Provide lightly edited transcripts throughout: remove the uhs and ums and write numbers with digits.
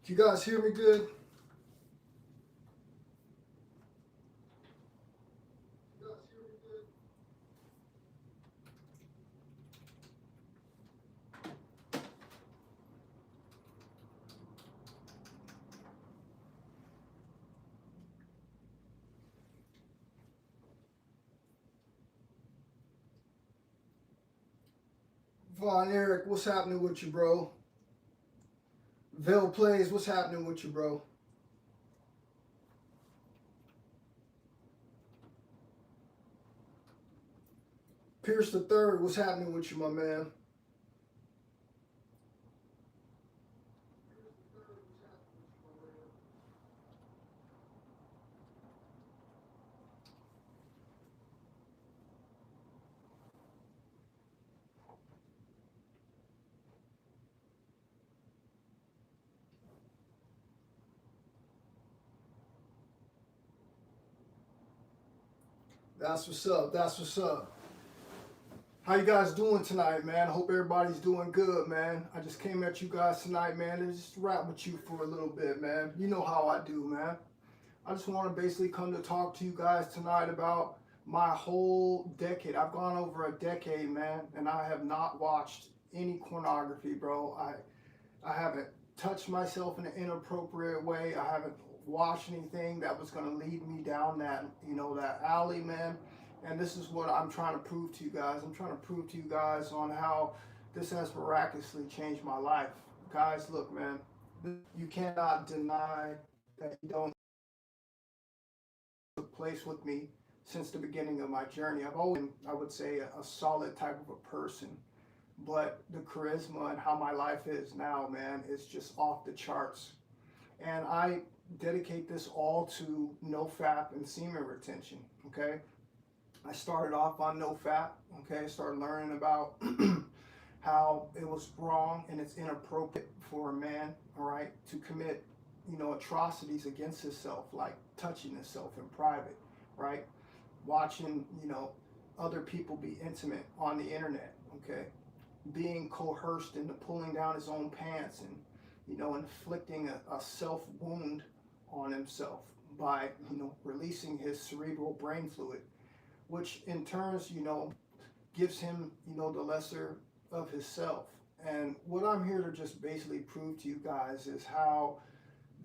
Can you guys hear me good? Vaughn Eric, what's happening with you, bro? Vel Plays, what's happening with you, bro? Pierce the Third, what's happening with you, my man? That's what's up. That's what's up. How you guys doing tonight, man? I hope everybody's doing good, man. I just came at you guys tonight, man, to just rap with you for a little bit, man. You know how I do, man. I just want to basically come to talk to you guys tonight about my whole decade. I've gone over a decade, man, and I have not watched any pornography, bro. I haven't touched myself in an inappropriate way. I haven't watched anything that was going to lead me down that, that alley, man. And this is what I'm trying to prove to you guys. I'm trying to prove to you guys on how this has miraculously changed my life. Guys, look, man, you cannot deny that you don't took place with me since the beginning of my journey. I've always been, I would say, a solid type of a person. But the charisma and how my life is now, man, is just off the charts. And I dedicate this all to no fap and semen retention, okay? I started off on no fap, okay? Started learning about how it was wrong and it's inappropriate for a man, all right, to commit, atrocities against himself, like touching himself in private, right? Watching, other people be intimate on the internet, okay? Being coerced into pulling down his own pants and, inflicting a self wound on himself by, releasing his cerebral brain fluid, which in turns, gives him, the lesser of his self. And what I'm here to just basically prove to you guys is how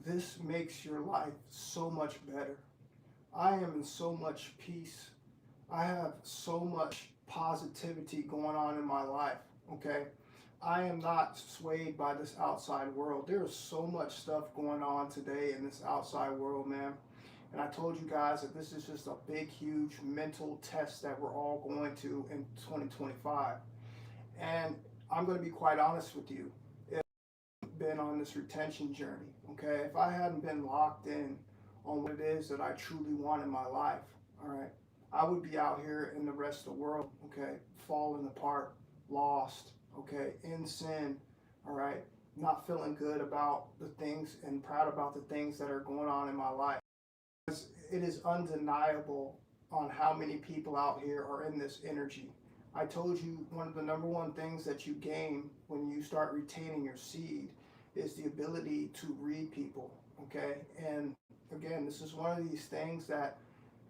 this makes your life so much better. I am in so much peace. I have so much positivity going on in my life, okay? I am not swayed by this outside world. There's so much stuff going on today in this outside world, man. And I told you guys that this is just a big, huge mental test that we're all going to in 2025. And I'm going to be quite honest with you. If I've been on this retention journey, okay, if I hadn't been locked in on what it is that I truly want in my life, all right, I would be out here in the rest of the world, okay, falling apart, lost, okay, in sin, all right, not feeling good about the things and proud about the things that are going on in my life. It is undeniable on how many people out here are in this energy. I told you one of the number one things that you gain when you start retaining your seed is the ability to read people, okay? And again, this is one of these things that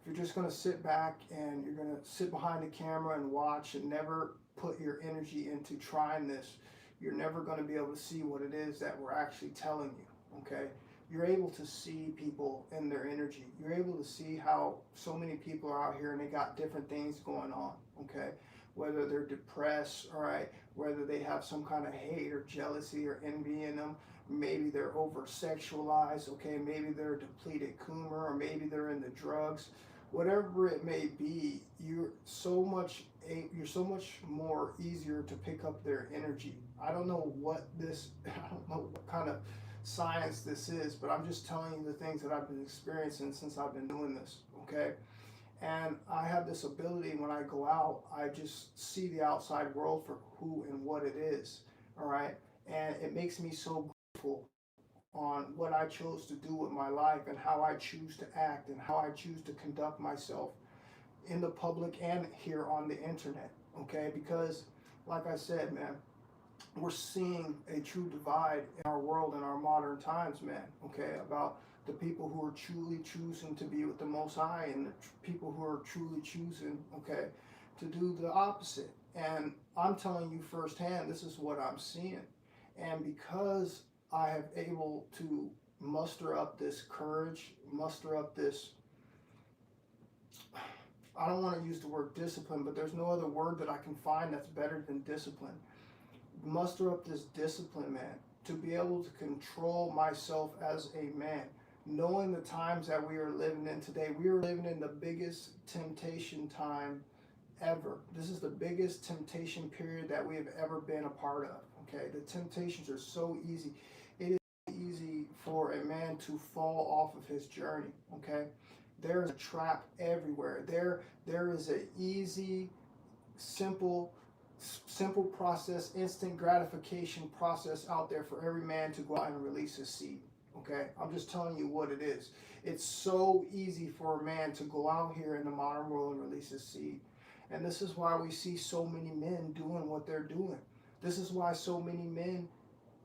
if you're just going to sit back and you're going to sit behind the camera and watch and never put your energy into trying this, you're never going to be able to see what it is that we're actually telling you, okay? You're able to see people in their energy. You're able to see how so many people are out here and they got different things going on, okay? Whether they're depressed, all right, whether they have some kind of hate or jealousy or envy in them, maybe they're over-sexualized, okay, maybe they're a depleted coomer, or maybe they're in the drugs. Whatever it may be, you're so much more easier to pick up their energy. I don't know what kind of science this is, but I'm just telling you the things that I've been experiencing since I've been doing this, okay? And I have this ability when I go out, I just see the outside world for who and what it is, all right? And it makes me so grateful on what I chose to do with my life and how I choose to act and how I choose to conduct myself in the public and here on the internet, okay? Because, like I said, man, we're seeing a true divide in our world in our modern times, man. Okay, about the people who are truly choosing to be with the Most High and the people who are truly choosing, okay, to do the opposite. And I'm telling you firsthand, this is what I'm seeing. And because I have able to muster up this courage, muster up this, I don't want to use the word discipline, but there's no other word that I can find that's better than discipline. Muster up this discipline, man, to be able to control myself as a man. Knowing the times that we are living in today, we are living in the biggest temptation time ever. This is the biggest temptation period that we have ever been a part of. Okay, the temptations are so easy. It is easy for a man to fall off of his journey. Okay, there is a trap everywhere. There is an easy, simple process, instant gratification process out there for every man to go out and release his seed. Okay, I'm just telling you what it is. It's so easy for a man to go out here in the modern world and release his seed. And this is why we see so many men doing what they're doing. This is why so many men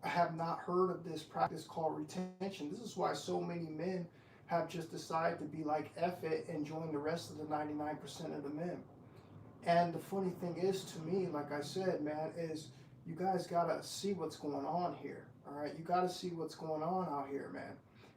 have not heard of this practice called retention. This is why so many men have just decided to be like F it and join the rest of the 99% of the men. And the funny thing is, to me, like I said, man, is you guys gotta see what's going on here. All right, you gotta see what's going on out here, man.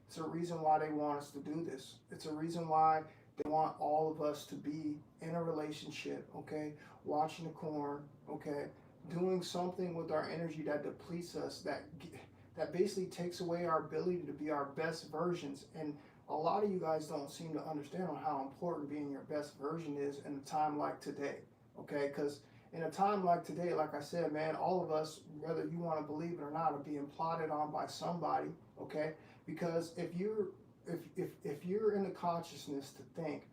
It's a reason why they want us to do this. It's a reason why they want all of us to be in a relationship, okay, watching the Korn, okay, doing something with our energy that depletes us, that basically takes away our ability to be our best versions. And a lot of you guys don't seem to understand on how important being your best version is in a time like today, okay? Because in a time like today, like I said, man, all of us, whether you want to believe it or not, are being plotted on by somebody, okay? Because if you're in the consciousness to think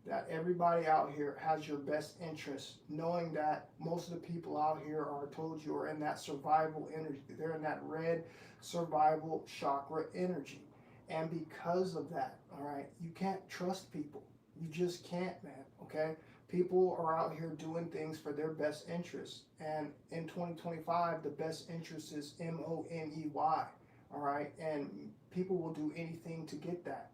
that everybody out here has your best interests, knowing that most of the people out here are, told you, are in that survival energy. They're in that red survival chakra energy. And because of that, all right, you can't trust people. You just can't, man, okay? People are out here doing things for their best interests. And in 2025, the best interest is Money, all right? And people will do anything to get that.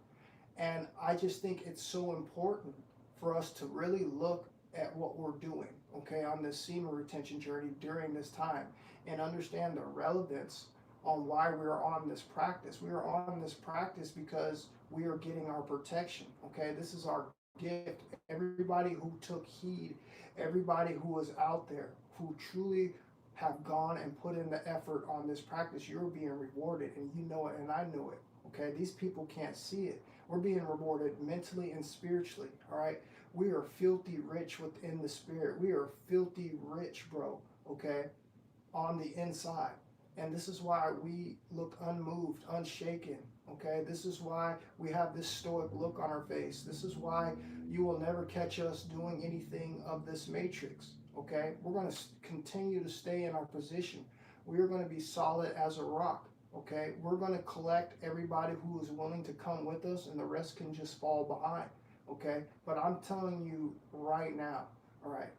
And I just think it's so important for us to really look at what we're doing, okay, on this semen retention journey during this time and understand the relevance on why we're on this practice. We are on this practice because we are getting our protection, okay? This is our gift. Everybody who took heed, everybody who was out there, who truly have gone and put in the effort on this practice, you're being rewarded, and you know it, and I know it, okay? These people can't see it. We're being rewarded mentally and spiritually, all right? We are filthy rich within the spirit. We are filthy rich, bro, okay, on the inside. And this is why we look unmoved, unshaken, okay? This is why we have this stoic look on our face. This is why you will never catch us doing anything of this matrix, okay? We're going to continue to stay in our position. We are going to be solid as a rock, okay? We're going to collect everybody who is willing to come with us, and the rest can just fall behind, okay? But I'm telling you right now, all right,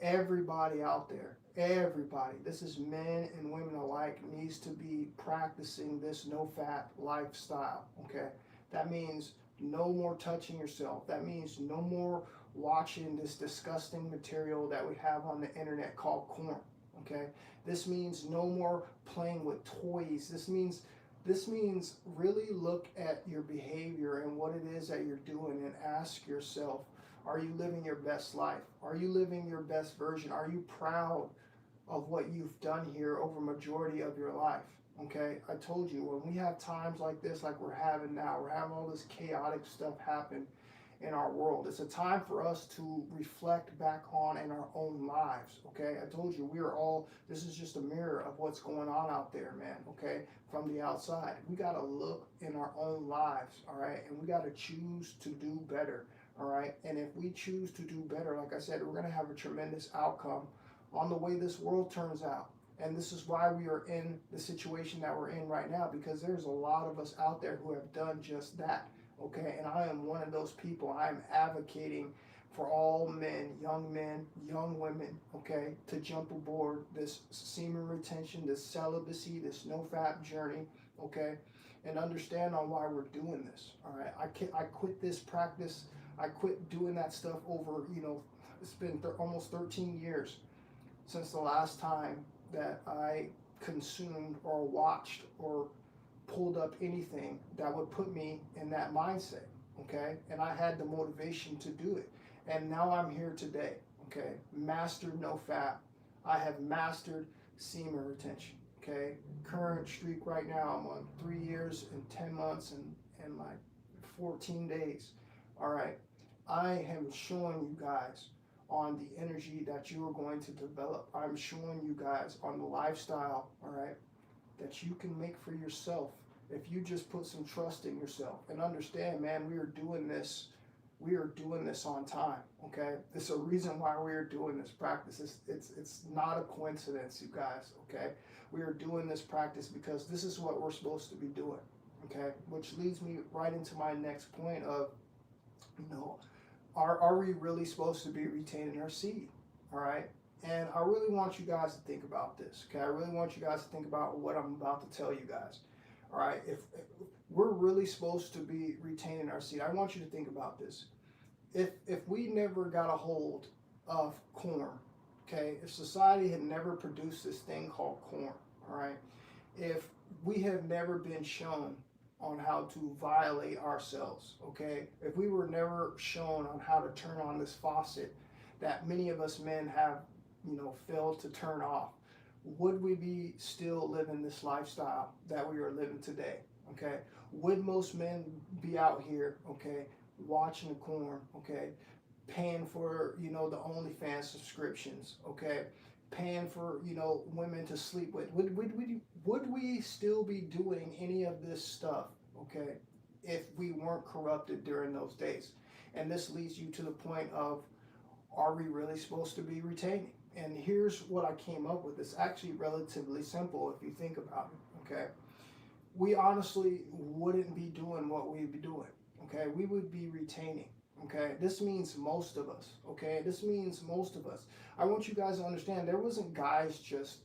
everybody out there, everybody, this is men and women alike, needs to be practicing this no-fap lifestyle, okay? That means no more touching yourself. That means no more watching this disgusting material that we have on the internet called Korn, okay? This means no more playing with toys. This means really look at your behavior and what it is that you're doing and ask yourself, are you living your best life? Are you living your best version? Are you proud of what you've done here over majority of your life? Okay, I told you, when we have times like this, like we're having now, we're having all this chaotic stuff happen in our world. It's a time for us to reflect back on in our own lives, okay? I told you, we are all, this is just a mirror of what's going on out there, man, okay? From the outside. We got to look in our own lives, all right? And we got to choose to do better, all right? And if we choose to do better, like I said, we're going to have a tremendous outcome on the way this world turns out. And this is why we are in the situation that we're in right now, because there's a lot of us out there who have done just that, okay? And I am one of those people. I am advocating for all men, young women, okay, to jump aboard this semen retention, this celibacy, this no fap journey, okay, and understand on why we're doing this. All right, I quit this practice. I quit doing that stuff over, it's been almost 13 years since the last time that I consumed or watched or pulled up anything that would put me in that mindset, okay? And I had the motivation to do it. And now I'm here today, okay? Mastered no fap. I have mastered semen retention, okay? Current streak right now, I'm on 3 years and 10 months and like 14 days, all right? I am showing you guys on the energy that you are going to develop. I'm showing you guys on the lifestyle, all right, that you can make for yourself if you just put some trust in yourself and understand, man, we are doing this on time, okay? There's a reason why we are doing this practice. It's not a coincidence, you guys, okay? We are doing this practice because this is what we're supposed to be doing, okay? Which leads me right into my next point of, are we really supposed to be retaining our seed, all right? And I really want you guys to think about this, okay? I really want you guys to think about what I'm about to tell you guys, all right? If we're really supposed to be retaining our seed, I want you to think about this. If we never got a hold of corn, okay? If society had never produced this thing called corn, all right? If we have never been shown on how to violate ourselves, okay? If we were never shown on how to turn on this faucet that many of us men have, failed to turn off, would we be still living this lifestyle that we are living today, okay? Would most men be out here, okay, watching the corn, okay, paying for, the OnlyFans subscriptions, okay, paying for, women to sleep with? Would we still be doing any of this stuff, okay, if we weren't corrupted during those days? And this leads you to the point of, are we really supposed to be retaining? And here's what I came up with. It's actually relatively simple if you think about it, okay? We honestly wouldn't be doing what we'd be doing, okay? We would be retaining, okay? This means most of us, okay? This means most of us. I want you guys to understand there wasn't guys just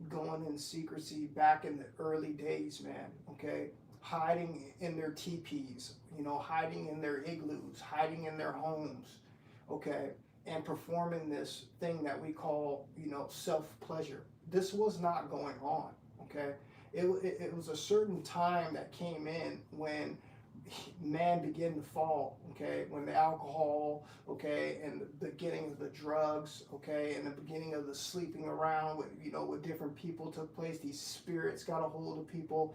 going in secrecy back in the early days, man, okay? Hiding in their teepees, hiding in their igloos, hiding in their homes, okay? And performing this thing that we call, self-pleasure. This was not going on, okay? It was a certain time that came in when man began to fall, okay? When the alcohol, okay, and the beginning of the drugs, okay, and the beginning of the sleeping around with, with different people took place, these spirits got a hold of people,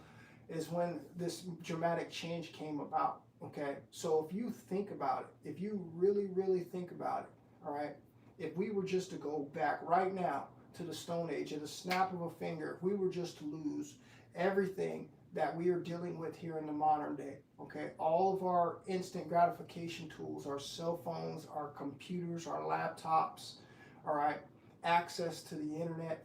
is when this dramatic change came about, okay? So if you think about it, if you really, really think about it, all right, if we were just to go back right now to the Stone Age, at a snap of a finger, if we were just to lose everything that we are dealing with here in the modern day, okay, all of our instant gratification tools, our cell phones, our computers, our laptops, all right, access to the internet,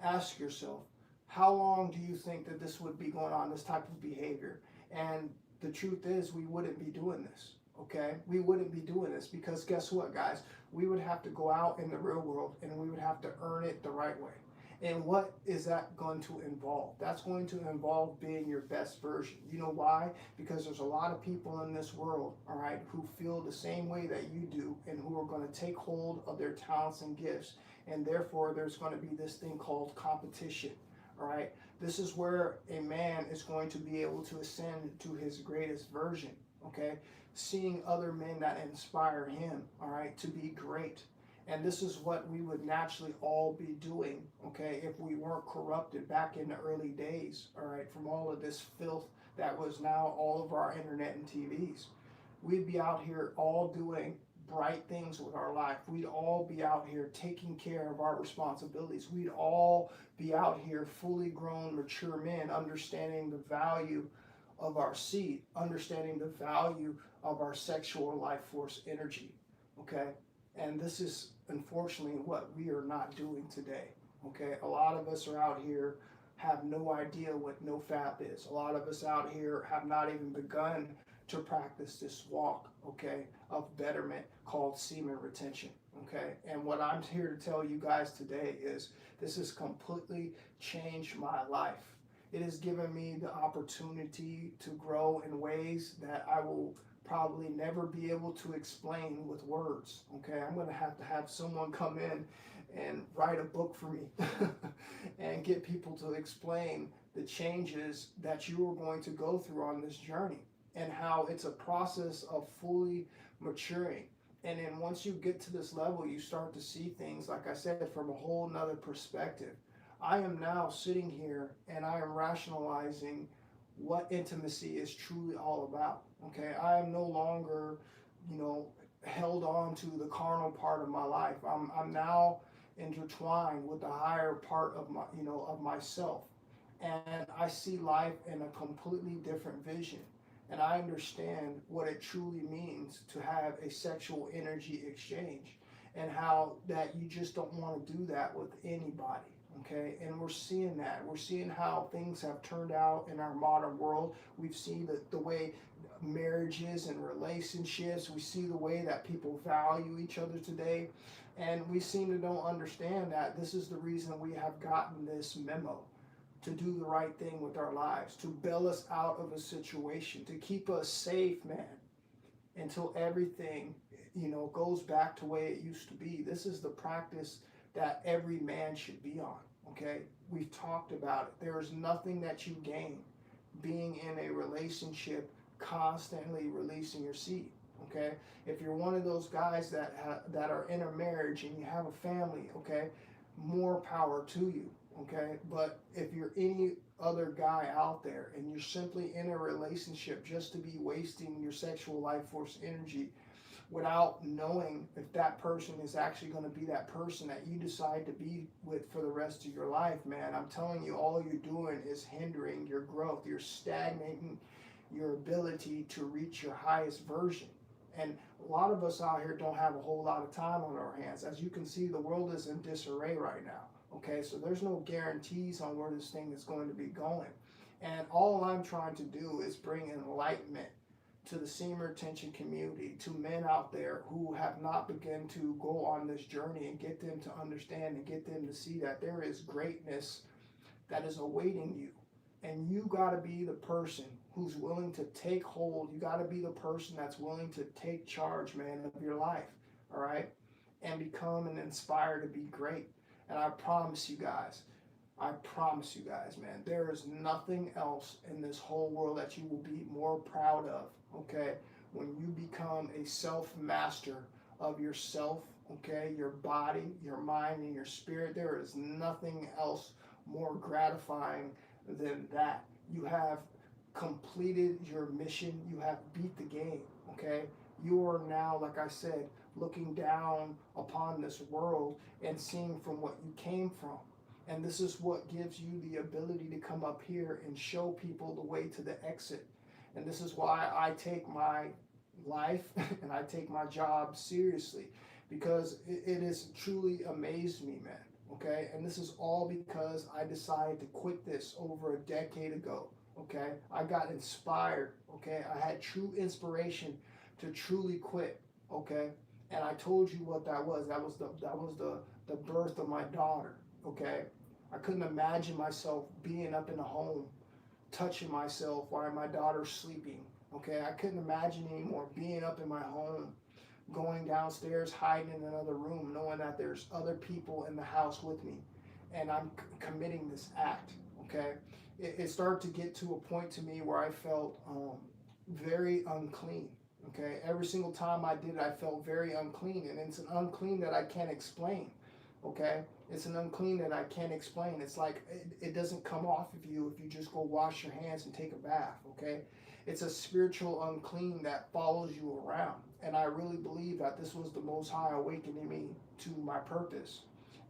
ask yourself, how long do you think that this would be going on, this type of behavior? And the truth is, we wouldn't be doing this, okay? We wouldn't be doing this because guess what, guys? We would have to go out in the real world and we would have to earn it the right way. And what is that going to involve? That's going to involve being your best version. You know why? Because there's a lot of people in this world, all right, who feel the same way that you do and who are going to take hold of their talents and gifts. And therefore, there's going to be this thing called competition, all right? This is where a man is going to be able to ascend to his greatest version, okay? Seeing other men that inspire him, all right, to be great. And this is what we would naturally all be doing, okay, if we weren't corrupted back in the early days, all right, from all of this filth that was now all of our internet and TVs. We'd be out here all doing bright things with our life. We'd all be out here taking care of our responsibilities. We'd all be out here fully grown, mature men, understanding the value of our seed, understanding the value of our sexual life force energy, okay? And this is unfortunately what we are not doing today, okay? A lot of us are out here, have no idea what no fap is. A lot of us out here have not even begun to practice this walk, okay, of betterment called semen retention, okay? And what I'm here to tell you guys today is this has completely changed my life. It has given me the opportunity to grow in ways that I will probably never be able to explain with words, okay? I'm going to have someone come in and write a book for me and get people to explain the changes that you are going to go through on this journey and how it's a process of fully maturing. And then once you get to this level, you start to see things, like I said, from a whole nother perspective. I am now sitting here and I am rationalizing what intimacy is truly all about. Okay, I am no longer, held on to the carnal part of my life. I'm now intertwined with the higher part of of myself, and I see life in a completely different vision. And I understand what it truly means to have a sexual energy exchange, and how that you just don't want to do that with anybody. Okay, and we're seeing that. We're seeing how things have turned out in our modern world. We've seen the way marriages and relationships, we see the way that people value each other today. And we seem to don't understand that this is the reason we have gotten this memo to do the right thing with our lives, to bail us out of a situation, to keep us safe, man, until everything, goes back to the way it used to be. This is the practice that every man should be on, okay? We've talked about it. There is nothing that you gain being in a relationship constantly releasing your seed, okay? If you're one of those guys that are in a marriage and you have a family, okay, more power to you, okay? But if you're any other guy out there and you're simply in a relationship just to be wasting your sexual life force energy without knowing if that person is actually going to be that person that you decide to be with for the rest of your life, man, I'm telling you, all you're doing is hindering your growth. You're stagnating your ability to reach your highest version. And a lot of us out here don't have a whole lot of time on our hands. As you can see, the world is in disarray right now. Okay, so there's no guarantees on where this thing is going to be going. And all I'm trying to do is bring enlightenment to the semen retention community, to men out there who have not begun to go on this journey, and get them to understand and get them to see that there is greatness that is awaiting you. And you got to be the person who's willing to take hold. You got to be the person that's willing to take charge, man, of your life, all right? And become and inspire to be great. And I promise you guys, man, there is nothing else in this whole world that you will be more proud of, okay? When you become a self-master of yourself, okay? Your body, your mind, and your spirit, there is nothing else more gratifying than that. You have completed your mission. You have beat the game, okay? You are now, like I said, looking down upon this world and seeing from what you came from. And this is what gives you the ability to come up here and show people the way to the exit. And this is why I take my life and I take my job seriously, because it has truly amazed me, man. Okay, and this is all because I decided to quit this over a decade ago. Okay, I got inspired. Okay, I had true inspiration to truly quit. Okay, and I told you what that was. That was the birth of my daughter. Okay, I couldn't imagine myself being up in the home, touching myself while my daughter's sleeping. Okay, I couldn't imagine anymore being up in my home, going downstairs, hiding in another room, knowing that there's other people in the house with me, and I'm committing this act, okay? It started to get to a point to me where I felt very unclean, okay? Every single time I did it, I felt very unclean, and it's an unclean that I can't explain, okay? It's an unclean that I can't explain. It's like it doesn't come off of you if you just go wash your hands and take a bath, okay? It's a spiritual unclean that follows you around. And I really believe that this was the Most High awakening me to my purpose.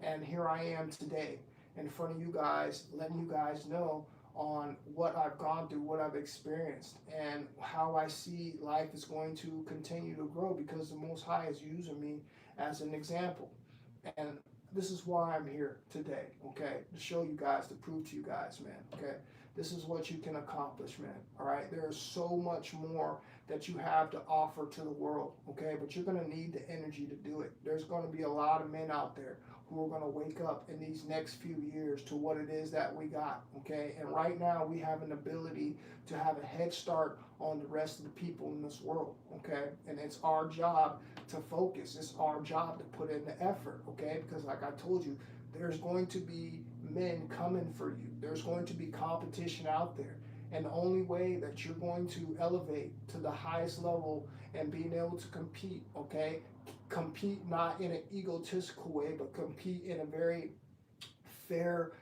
And here I am today in front of you guys, letting you guys know on what I've gone through, what I've experienced, and how I see life is going to continue to grow, because the Most High is using me as an example. And this is why I'm here today, okay? To show you guys, to prove to you guys, man, okay? this is what you can accomplish, man. All right, there's so much more that you have to offer to the world, okay? But you're going to need the energy to do it. There's going to be a lot of men out there who are going to wake up in these next few years to what it is that we got, okay? And right now we have an ability to have a head start on the rest of the people in this world, okay? And it's our job to focus. It's our job to put in the effort, okay? Because like I told you, there's going to be men coming for you. There's going to be competition out there. And the only way that you're going to elevate to the highest level and being able to compete, okay? Compete not in an egotistical way, but compete in a very fair,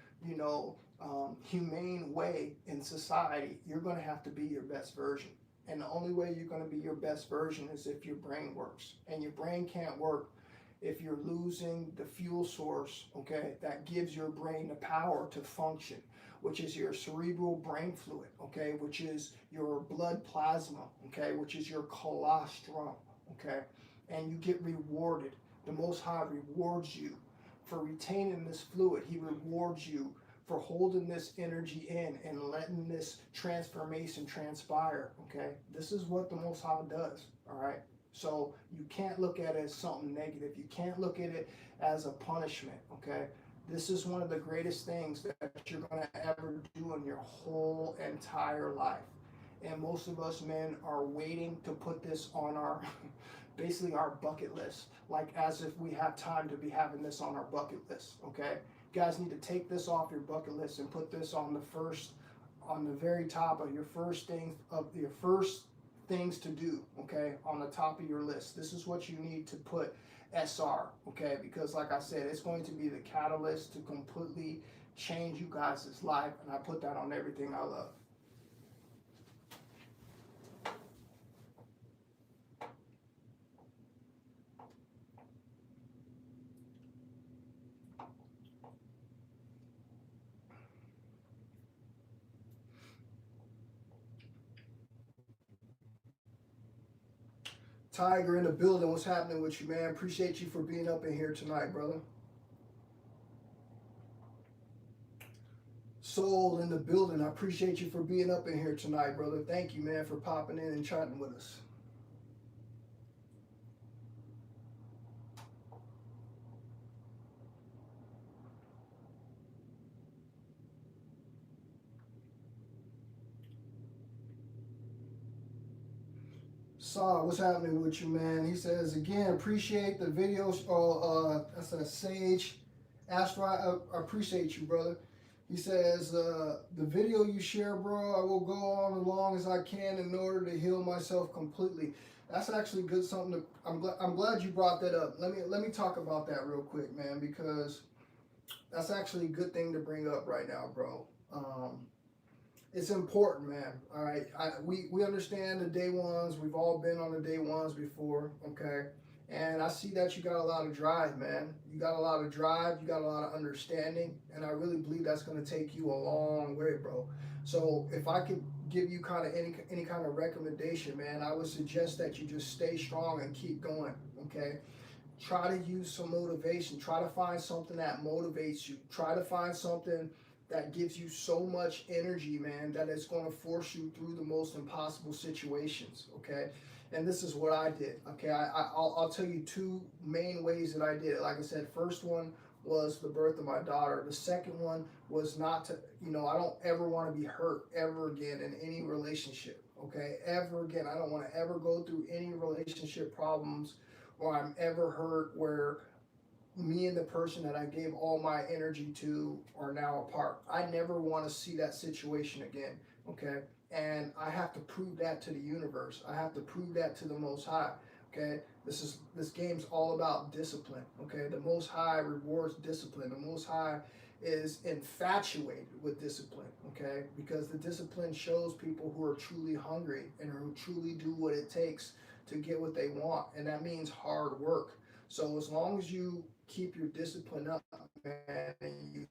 humane way in society. You're going to have to be your best version. And the only way you're going to be your best version is if your brain works. And your brain can't work if you're losing the fuel source, okay, that gives your brain the power to function, which is your cerebral brain fluid, okay, which is your blood plasma, okay, which is your colostrum, okay, and you get rewarded. The Most High rewards you for retaining this fluid. He rewards you for holding this energy in and letting this transformation transpire, okay? This is what the Most High does, all right? So you can't look at it as something negative. You can't look at it as a punishment, okay? This is one of the greatest things that you're going to ever do in your whole entire life. And most of us men are waiting to put this on our, basically our bucket list, like as if we have time to be having this on our bucket list, okay? You guys need to take this off your bucket list and put this on the very top of your first things to do, okay, on the top of your list. This is what you need to put SR, okay, because like I said, it's going to be the catalyst to completely change you guys' life, and I put that on everything I love. Tiger in the building, what's happening with you, man? Appreciate you for being up in here tonight, brother. Soul in the building, I appreciate you for being up in here tonight, brother. Thank you, man, for popping in and chatting with us. Saw, what's happening with you, man? He says, again, appreciate the videos. That's a Sage Astro. I appreciate you, brother. He says, the video you share, bro, I will go on as long as I can in order to heal myself completely. That's actually good. Something to, I'm glad you brought that up. Let me talk about that real quick, man, because that's actually a good thing to bring up right now, bro. It's important, man. All right, we understand the day ones. We've all been on the day ones before, okay? And I see that you got a lot of drive, man. You got a lot of drive. You got a lot of understanding, and I really believe that's going to take you a long way, bro. So if I could give you kind of any kind of recommendation, man, I would suggest that you just stay strong and keep going, okay? Try to use some motivation. Try to find something that motivates you. Try to find something that gives you so much energy, man, that it's going to force you through the most impossible situations, okay? And this is what I did, okay? I'll tell you two main ways that I did it. Like I said, first one was the birth of my daughter. The second one was not to, I don't ever want to be hurt ever again in any relationship, okay? Ever again. I don't want to ever go through any relationship problems or I'm ever hurt where me and the person that I gave all my energy to are now apart. I never want to see that situation again, okay? And I have to prove that to the universe. I have to prove that to the Most High, okay? This game's all about discipline, okay? The Most High rewards discipline. The Most High is infatuated with discipline, okay? Because the discipline shows people who are truly hungry and who truly do what it takes to get what they want, and that means hard work. So as long as you keep your discipline up, man, and you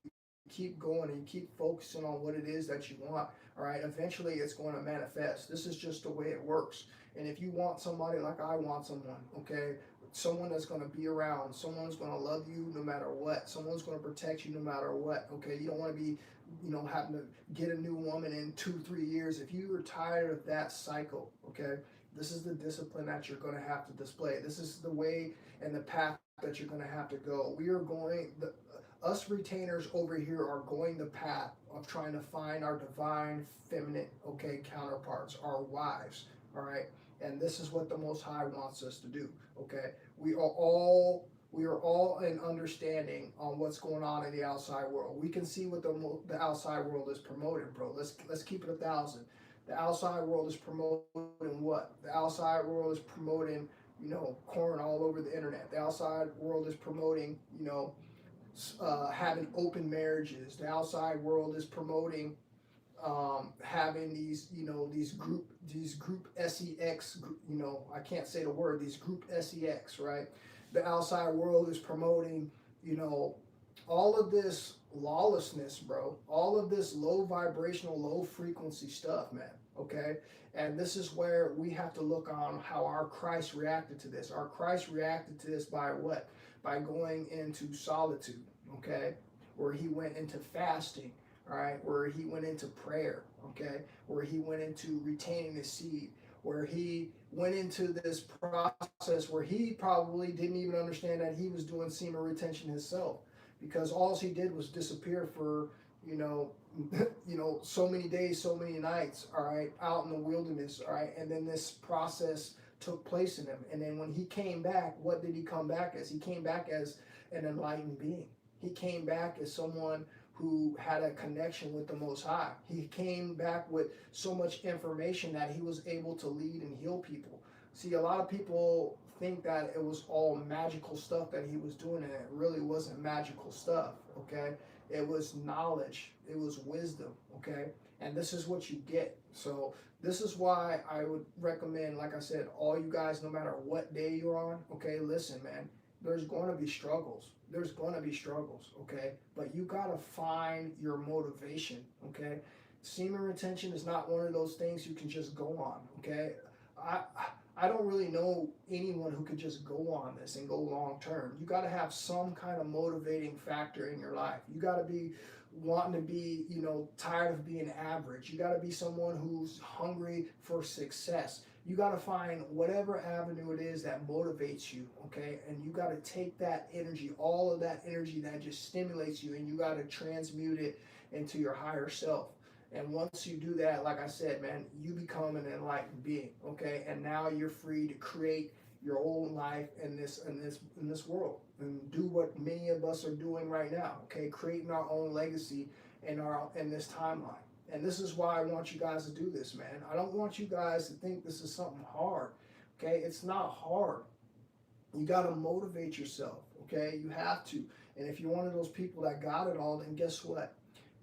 keep going and you keep focusing on what it is that you want, all right, eventually it's going to manifest. This is just the way it works. And if you want somebody like I want someone, okay, someone that's going to be around, someone's going to love you no matter what, someone's going to protect you no matter what. Okay, you don't want to be, having to get a new woman in 2-3 years. If you are tired of that cycle, okay, this is the discipline that you're going to have to display. This is the way and the path that you're going to have to go. We are going, us retainers over here are going the path of trying to find our divine feminine, okay, counterparts, our wives, all right? And this is what the Most High wants us to do, okay? We are all in understanding on what's going on in the outside world. We can see what the outside world is promoting, bro. Let's keep it 1,000. The outside world is promoting what? The outside world is promoting, Korn all over the internet. The outside world is promoting, having open marriages. The outside world is promoting having these group sex, I can't say the word, these group sex, right? The outside world is promoting, all of this lawlessness, bro, all of this low vibrational, low frequency stuff, man. Okay, and this is where we have to look on how our Christ reacted to this. Our Christ reacted to this by what? By going into solitude, okay, where he went into fasting, all right, where he went into prayer, okay, where he went into retaining the seed, where he went into this process where he probably didn't even understand that he was doing semen retention himself, because all he did was disappear for, so many days, so many nights, all right, out in the wilderness, all right, and then this process took place in him. And then when he came back, what did he come back as? He came back as an enlightened being. He came back as someone who had a connection with the Most High. He came back with so much information that he was able to lead and heal people. See, a lot of people think that it was all magical stuff that he was doing, and it really wasn't magical stuff, okay? It was knowledge, it was wisdom, okay? And this is what you get. So this is why I would recommend, like I said, all you guys, no matter what day you're on, okay, listen, man, there's going to be struggles. There's going to be struggles, okay? But you got to find your motivation, okay? Semen retention is not one of those things you can just go on, okay? I don't really know anyone who could just go on this and go long term. You got to have some kind of motivating factor in your life. You got to be wanting to be, tired of being average. You got to be someone who's hungry for success. You got to find whatever avenue it is that motivates you, okay? And you got to take that energy, all of that energy that just stimulates you, and you got to transmute it into your higher self. And once you do that, like I said, man, you become an enlightened being, okay? And now you're free to create your own life in this world, and do what many of us are doing right now, okay? Creating our own legacy in this timeline. And this is why I want you guys to do this, man. I don't want you guys to think this is something hard, okay? It's not hard. You got to motivate yourself, okay? You have to. And if you're one of those people that got it all, then guess what?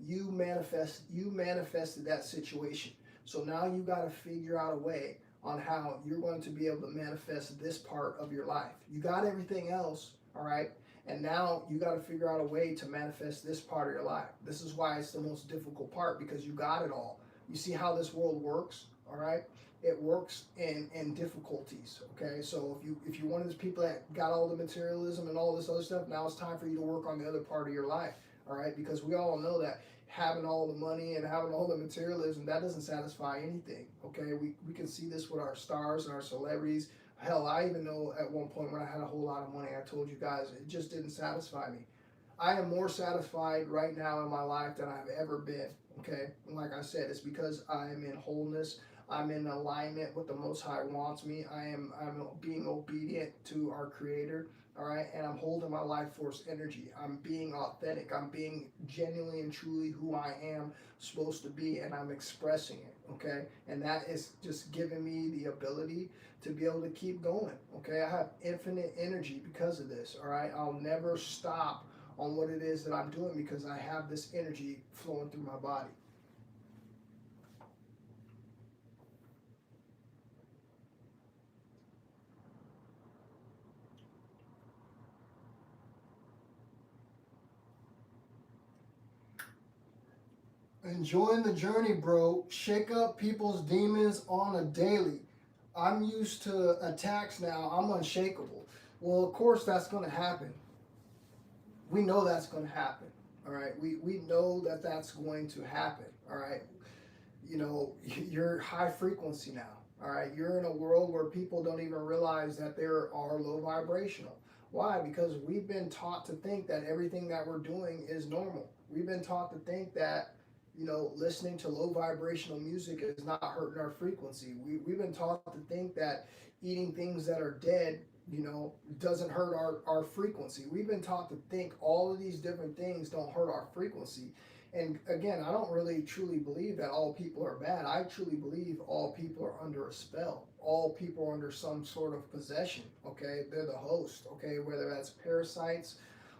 You manifested that situation. So now you got to figure out a way on how you're going to be able to manifest this part of your life. You got everything else, all right? And now you got to figure out a way to manifest this part of your life. This is why it's the most difficult part, because you got it all. You see how this world works, all right? It works in difficulties, okay? So if you're one of those people that got all the materialism and all this other stuff, now it's time for you to work on the other part of your life, all right? Because we all know that having all the money and having all the materialism, that doesn't satisfy anything, okay? We can see this with our stars and our celebrities. Hell, I even know at one point when I had a whole lot of money, I told you guys, it just didn't satisfy me. I am more satisfied right now in my life than I've ever been, okay? And like I said, it's because I am in wholeness. I'm in alignment with the Most High wants me. I'm being obedient to our Creator, all right? And I'm holding my life force energy. I'm being authentic. I'm being genuinely and truly who I am supposed to be, and I'm expressing it, okay? And that is just giving me the ability to be able to keep going, okay? I have infinite energy because of this, all right? I'll never stop on what it is that I'm doing because I have this energy flowing through my body. Enjoying the journey, bro. Shake up people's demons on a daily. I'm used to attacks now. I'm unshakable. Well, of course that's going to happen. We know that's going to happen. All right. We know that that's going to happen. All right. You know, you're high frequency now. All right. You're in a world where people don't even realize that there are low vibrational. Why? Because we've been taught to think that everything that we're doing is normal. We've been taught to think that, you know, listening to low vibrational music is not hurting our frequency. We've been taught to think that eating things that are dead, you know, doesn't hurt our frequency. We've been taught to think all of these different things don't hurt our frequency. And again, I don't really truly believe that all people are bad. I truly believe all people are under a spell. All people are under some sort of possession, okay? They're the host, okay? Whether that's parasites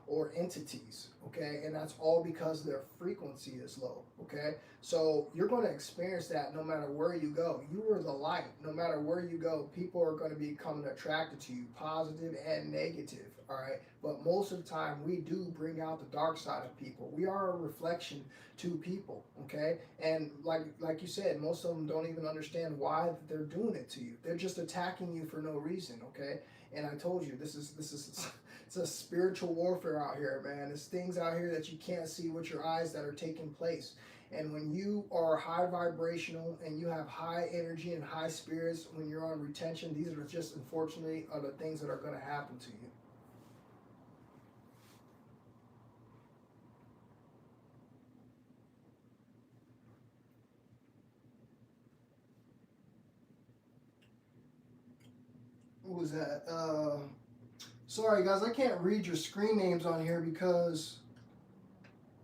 or entities, okay? And that's all because their frequency is low, okay? So you're going to experience that no matter where you go. You are the light. No matter where you go, people are going to be becoming attracted to you, positive and negative, all right? But most of the time, we do bring out the dark side of people. We are a reflection to people, okay? And like you said, most of them don't even understand why they're doing it to you. They're just attacking you for no reason, okay? And I told you, this is it's a spiritual warfare out here, man. There's things out here that you can't see with your eyes that are taking place. And when you are high vibrational and you have high energy and high spirits, when you're on retention, these are just, unfortunately, are the things that are going to happen to you. What was that? Sorry, guys, I can't read your screen names on here because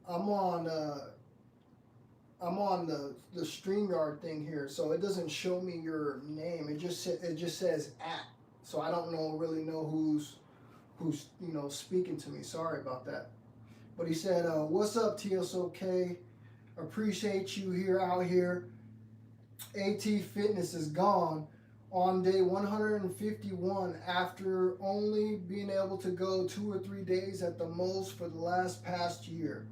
I'm on the StreamYard thing here, so it doesn't show me your name. It just says at. So I don't really know who's you know speaking to me. Sorry about that. But he said, "What's up, TSOK? Appreciate you out here. AT Fitness is gone on day 151 after only being able to go 2 or 3 days at the most for the past year.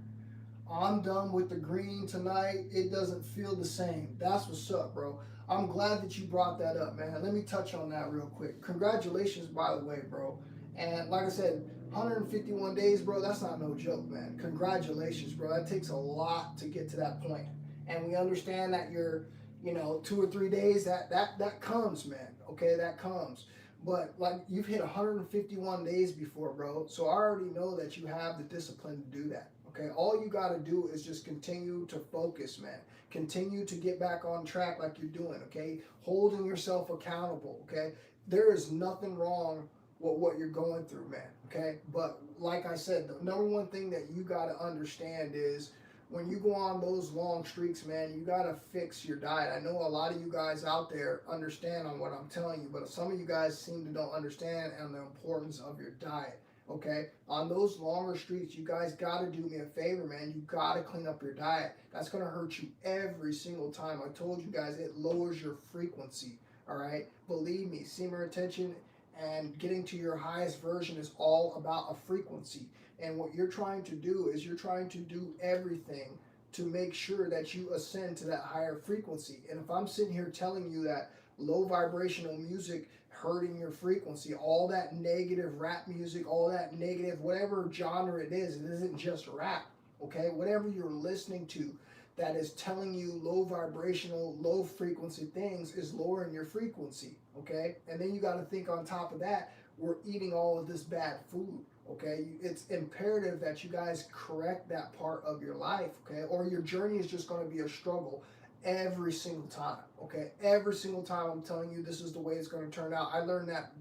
I'm done with the green tonight. It doesn't feel the same." That's what's up, bro. I'm glad that you brought that up, man. Let me touch on that real quick. Congratulations, by the way, bro. And like I said, 151 days, bro, that's not no joke, man. Congratulations, bro. That takes a lot to get to that point. And we understand that you're, you know, 2 or 3 days, that comes, man. Okay, that comes. But like you've hit 151 days before, bro. So I already know that you have the discipline to do that. Okay, all you got to do is just continue to focus, man. Continue to get back on track like you're doing, okay? Holding yourself accountable, okay? There is nothing wrong with what you're going through, man, okay? But like I said, the number one thing that you got to understand is when you go on those long streaks, man, you got to fix your diet. I know a lot of you guys out there understand on what I'm telling you, but some of you guys seem to don't understand on the importance of your diet. Okay, on those longer streaks, you guys got to do me a favor, man. You got to clean up your diet. That's going to hurt you every single time. I told you guys, it lowers your frequency, all right? Believe me, semen retention and getting to your highest version is all about a frequency. And what you're trying to do is you're trying to do everything to make sure that you ascend to that higher frequency. And if I'm sitting here telling you that low vibrational music hurting your frequency, all that negative rap music, all that negative, whatever genre it isn't just rap, okay? Whatever you're listening to that is telling you low vibrational, low frequency things is lowering your frequency, okay? And then you got to think on top of that, we're eating all of this bad food, okay? It's imperative that you guys correct that part of your life, okay? Or your journey is just going to be a struggle every single time, okay? Every single time I'm telling you this is the way it's going to turn out. I learned that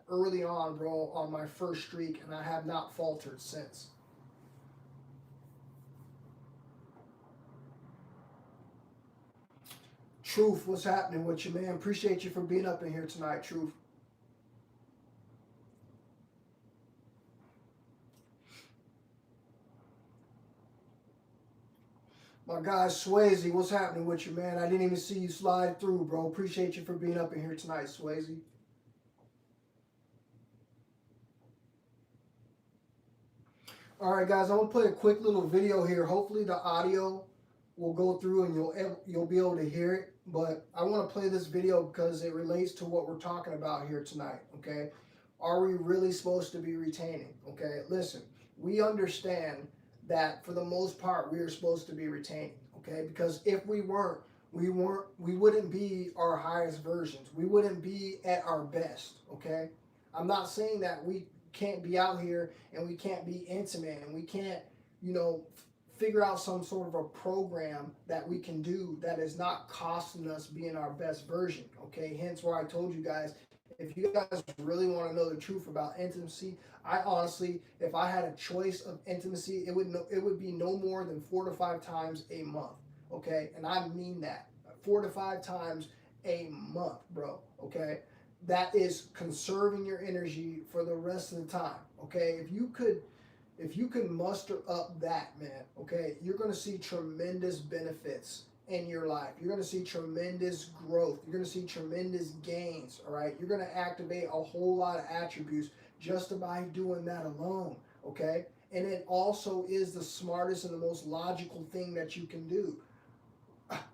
early on, bro, on my first streak, and I have not faltered since. Truth, what's happening with you, man? Appreciate you for being up in here tonight, Truth. My guy Swayze, what's happening with you, man? I didn't even see you slide through, bro. Appreciate you for being up in here tonight, Swayze. All right, guys, I'm gonna play a quick little video here. Hopefully, the audio will go through and you'll be able to hear it. But I want to play this video because it relates to what we're talking about here tonight. Okay, are we really supposed to be retaining? Okay, listen, we understand that for the most part we are supposed to be retaining. Okay, because if we weren't, we wouldn't be our highest versions. We wouldn't be at our best. Okay, I'm not saying that we can't be out here and we can't be intimate and we can't, you know, figure out some sort of a program that we can do that is not costing us being our best version. Okay, hence why I told you guys, if you guys really want to know the truth about intimacy, I honestly, if I had a choice of intimacy, it would be no more than 4 to 5 times a month. Okay, and I mean that, 4 to 5 times a month, bro. Okay, that is conserving your energy for the rest of the time. Okay, if you can muster up that, man, okay, you're going to see tremendous benefits in your life. You're going to see tremendous growth. You're going to see tremendous gains, all right? You're going to activate a whole lot of attributes just by doing that alone, okay? And it also is the smartest and the most logical thing that you can do.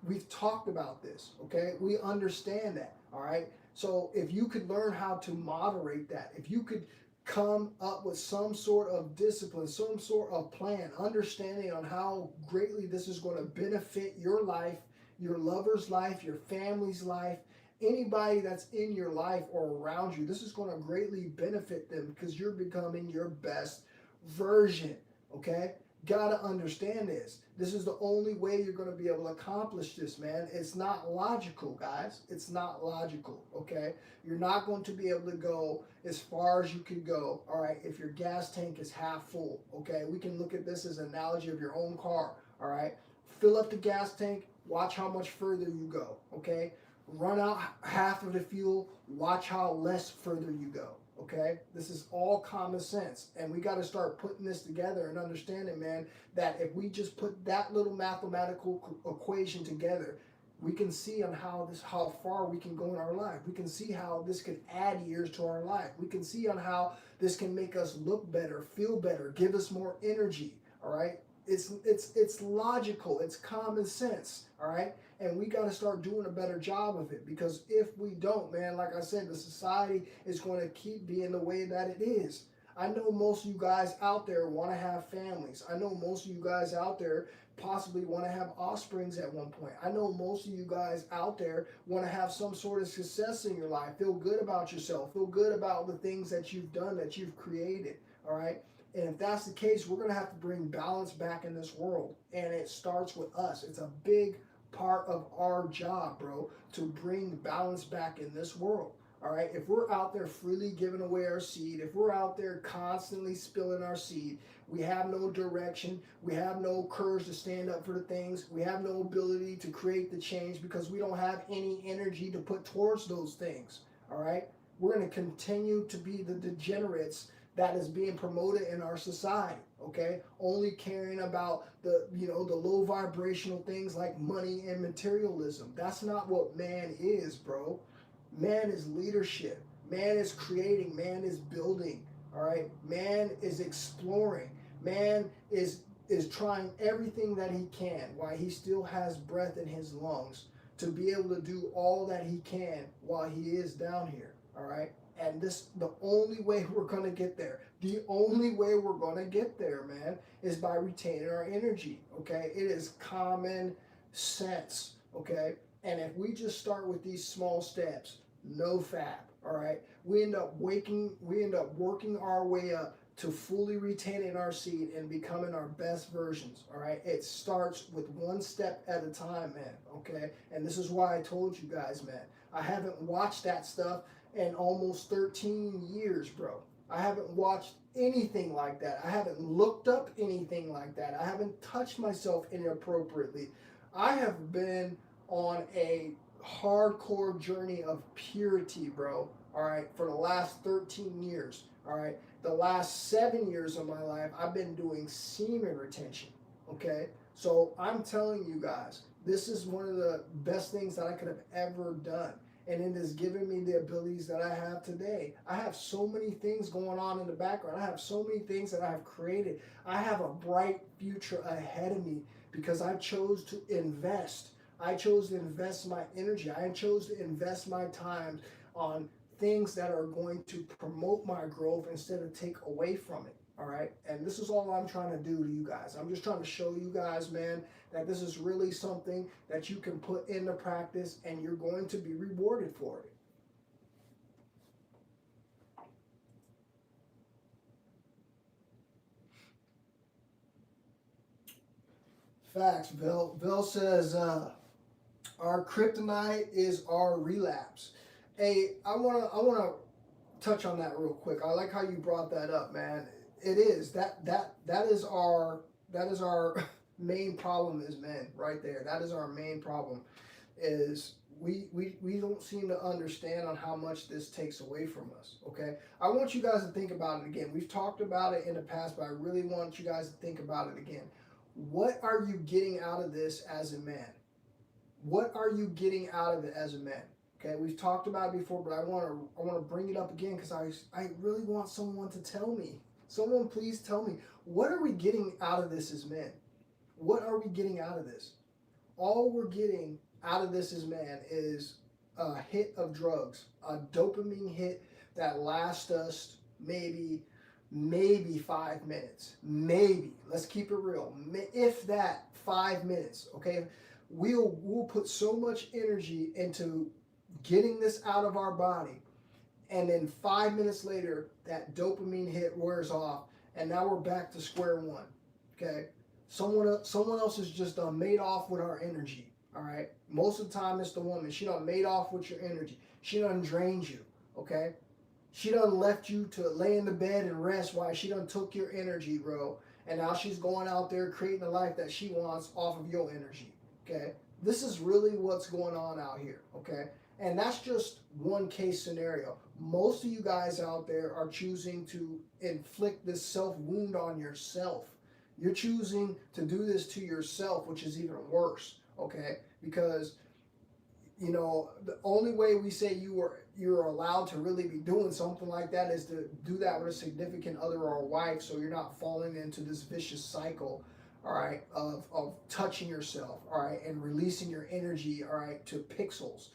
We've talked about this, okay? We understand that, all right? So if you could learn how to moderate that, if you could come up with some sort of discipline, some sort of plan, understanding on how greatly this is going to benefit your life, your lover's life, your family's life, anybody that's in your life or around you, this is going to greatly benefit them because you're becoming your best version, okay? Gotta understand this. This is the only way you're going to be able to accomplish this, man. It's not logical, guys. It's not logical, okay? You're not going to be able to go as far as you can go, all right, if your gas tank is half full, okay? We can look at this as an analogy of your own car, all right? Fill up the gas tank, watch how much further you go, okay? Run out half of the fuel, watch how less further you go. Okay, this is all common sense, and we got to start putting this together and understanding, man, that if we just put that little mathematical equation together, we can see on how far we can go in our life. We can see how this could add years to our life. We can see on how this can make us look better, feel better, give us more energy. All right, it's logical. It's common sense. All right. And we got to start doing a better job of it, because if we don't, man, like I said, the society is going to keep being the way that it is. I know most of you guys out there want to have families. I know most of you guys out there possibly want to have offsprings at one point. I know most of you guys out there want to have some sort of success in your life, feel good about yourself, feel good about the things that you've done, that you've created, all right? And if that's the case, we're going to have to bring balance back in this world, and it starts with us. It's a big part of our job, bro, to bring balance back in this world. All right, if we're out there freely giving away our seed, if we're out there constantly spilling our seed, we have no direction, we have no courage to stand up for the things, we have no ability to create the change because we don't have any energy to put towards those things. All right, we're going to continue to be the degenerates that is being promoted in our society, okay? Only caring about the low vibrational things like money and materialism. That's not what man is, bro. Man is leadership. Man is creating. Man is building, all right? Man is exploring. Man is trying everything that he can while he still has breath in his lungs to be able to do all that he can while he is down here, all right? And the only way we're going to get there, the only way we're going to get there, man, is by retaining our energy, okay? It is common sense, okay? And if we just start with these small steps, no fap, all right? We end up working our way up to fully retaining our seed and becoming our best versions, all right? It starts with one step at a time, man, okay? And this is why I told you guys, man, I haven't watched that stuff in almost 13 years, bro. I haven't watched anything like that. I haven't looked up anything like that. I haven't touched myself inappropriately. I have been on a hardcore journey of purity, bro, all right, for the last 13 years, all right? The last 7 years of my life, I've been doing semen retention, okay? So I'm telling you guys, this is one of the best things that I could have ever done. And it has given me the abilities that I have today. I have so many things going on in the background. I have so many things that I have created. I have a bright future ahead of me because I chose to invest. I chose to invest my energy. I chose to invest my time on things that are going to promote my growth instead of take away from it. All right. And this is all I'm trying to do to you guys. I'm just trying to show you guys, man, that this is really something that you can put into practice and you're going to be rewarded for it. Facts. Vel says, our kryptonite is our relapse. Hey, I wanna touch on that real quick. I like how you brought that up, man. It is that is our main problem as men right there. That is our main problem. Is we don't seem to understand on how much this takes away from us. Okay, I want you guys to think about it again. We've talked about it in the past, but I really want you guys to think about it again. What are you getting out of this as a man? What are you getting out of it as a man? Okay, we've talked about it before, but I want to bring it up again because I really want someone to tell me. Someone please tell me, what are we getting out of this as men? What are we getting out of this? All we're getting out of this as men is a hit of drugs, a dopamine hit that lasts us maybe 5 minutes. Maybe. Let's keep it real. If that, 5 minutes, okay? We'll put so much energy into getting this out of our body, and then 5 minutes later that dopamine hit wears off, and now we're back to square one. Okay, someone else has just made off with our energy. All right, most of the time it's the woman. She done made off with your energy. She done drained you. Okay, she done left you to lay in the bed and rest while she done took your energy, bro, and now she's going out there creating the life that she wants off of your energy. Okay, this is really what's going on out here. Okay. And that's just one case scenario. Most of you guys out there are choosing to inflict this self-wound on yourself. You're choosing to do this to yourself, which is even worse, okay? Because, you know, the only way we say you're allowed to really be doing something like that is to do that with a significant other or a wife, so you're not falling into this vicious cycle, all right, of touching yourself, all right, and releasing your energy, all right, to pixels.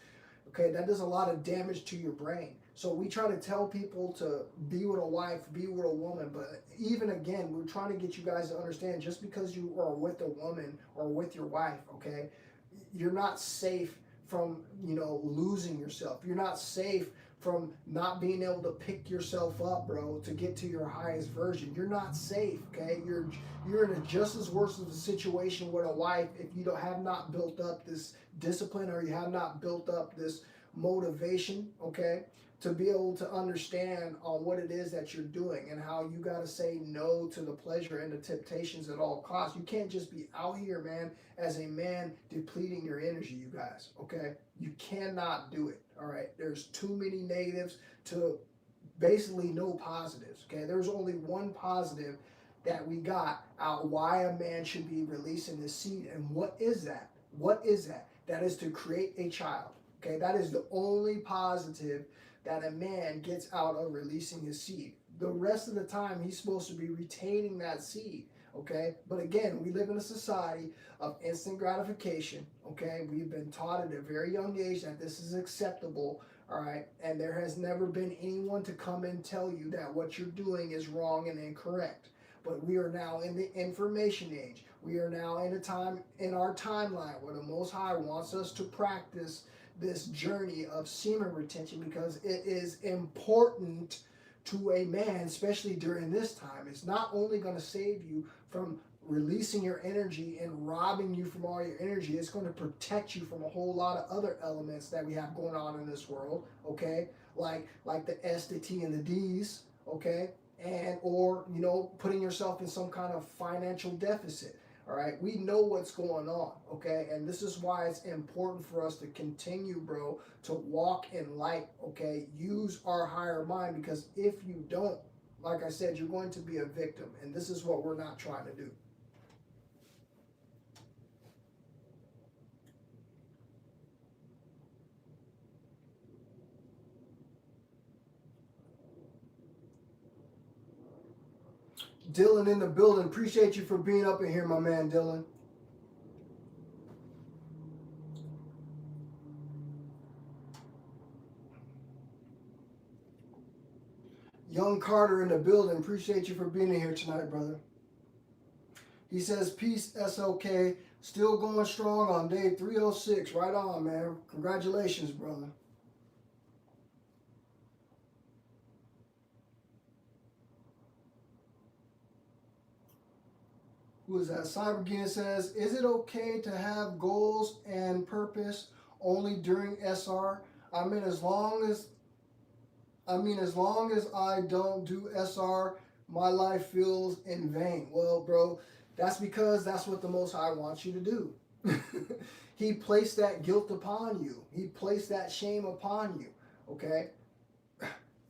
Okay, that does a lot of damage to your brain. So we try to tell people to be with a wife, be with a woman, but even again, we're trying to get you guys to understand, just because you are with a woman or with your wife, okay, you're not safe from, you know, losing yourself. You're not safe from not being able to pick yourself up, bro, to get to your highest version. You're not safe, okay? You're in a just as worse of a situation with a wife if you have not built up this discipline, or you have not built up this motivation, okay, to be able to understand on what it is that you're doing and how you got to say no to the pleasure and the temptations at all costs. You can't just be out here, man, as a man depleting your energy, you guys, okay? You cannot do it, all right? There's too many negatives to basically no positives, okay? There's only one positive that we got out why a man should be releasing his seed. And what is that? What is that? That is to create a child, okay? That is the only positive that a man gets out of releasing his seed. The rest of the time, he's supposed to be retaining that seed, okay? But again, we live in a society of instant gratification, okay? We've been taught at a very young age that this is acceptable, all right? And there has never been anyone to come and tell you that what you're doing is wrong and incorrect. But we are now in the information age. We are now in a time in our timeline where the Most High wants us to practice this journey of semen retention, because it is important to a man, especially during this time. It's not only going to save you from releasing your energy and robbing you from all your energy, it's going to protect you from a whole lot of other elements that we have going on in this world, okay? Like the S, the T, and the D's, okay? And or, you know, putting yourself in some kind of financial deficit. All right, we know what's going on, okay? And this is why it's important for us to continue, bro, to walk in light, okay? Use our higher mind, because if you don't, like I said, you're going to be a victim. And this is what we're not trying to do. Dylan in the building. Appreciate you for being up in here, my man, Dylan. Young Carter in the building. Appreciate you for being in here tonight, brother. He says, peace, SOK. Still going strong on day 306. Right on, man. Congratulations, brother. Who is that? Cybergen says, is it okay to have goals and purpose only during SR? I mean, as long as I don't do SR, my life feels in vain. Well, bro, that's because that's what the Most High wants you to do. He placed that guilt upon you. He placed that shame upon you. Okay?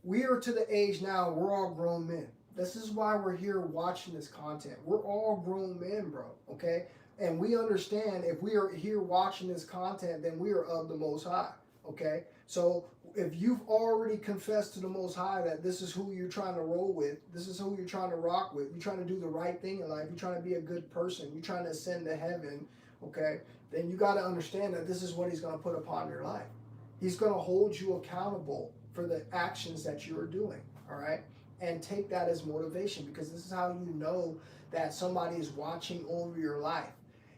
We are to the age now, we're all grown men. This is why we're here watching this content. We're all grown men, bro. Okay? And we understand if we are here watching this content, then we are of the Most High. Okay? So if you've already confessed to the Most High that this is who you're trying to roll with, this is who you're trying to rock with, you're trying to do the right thing in life, you're trying to be a good person, you're trying to ascend to heaven, okay, then you got to understand that this is what He's going to put upon your life. He's going to hold you accountable for the actions that you are doing, all right? And take that as motivation, because this is how you know that somebody is watching over your life.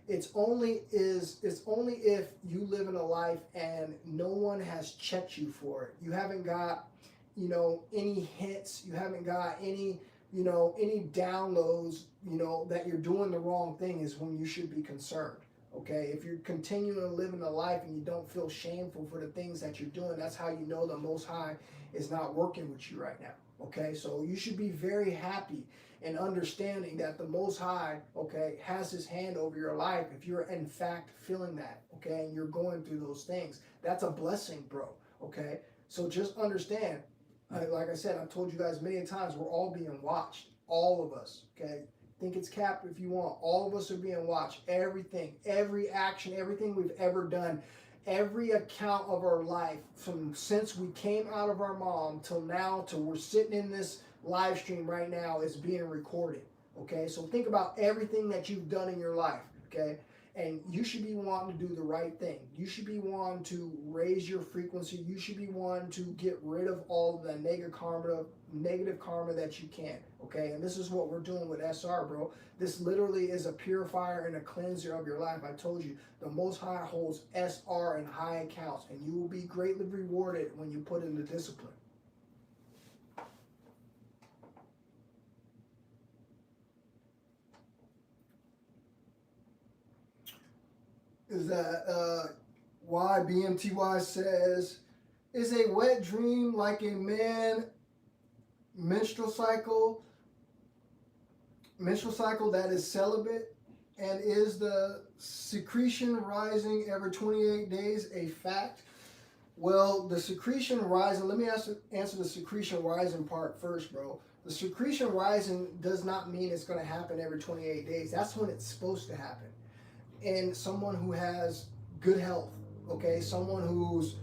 It's only if you live in a life and no one has checked you for it. You haven't got, any hints. You haven't got any downloads, that you're doing the wrong thing is when you should be concerned. Okay, if you're continuing to live in a life and you don't feel shameful for the things that you're doing, that's how you know the Most High is not working with you right now. Okay, so you should be very happy and understanding that the Most High, okay, has His hand over your life if you're in fact feeling that, okay, and you're going through those things. That's a blessing, bro, okay? So just understand, like I said, I've told you guys many times, we're all being watched, all of us, okay? Think it's cap if you want. All of us are being watched. Everything, every action, everything we've ever done, every account of our life from since we came out of our mom till now, till we're sitting in this live stream right now, is being recorded. Okay, so think about everything that you've done in your life. Okay, and you should be wanting to do the right thing. You should be wanting to raise your frequency. You should be wanting to get rid of all of the negative karma that you can. Okay, and this is what we're doing with SR, bro. This literally is a purifier and a cleanser of your life. I told you, the Most High holds SR in high accounts, and you will be greatly rewarded when you put in the discipline. Is that why BMTY says, is a wet dream like a man menstrual cycle that is celibate, and is the secretion rising every 28 days a fact? Well, the secretion rising, let me answer the secretion rising part first, bro. The secretion rising does not mean it's going to happen every 28 days. That's when it's supposed to happen. And someone who has good health, okay, someone who's,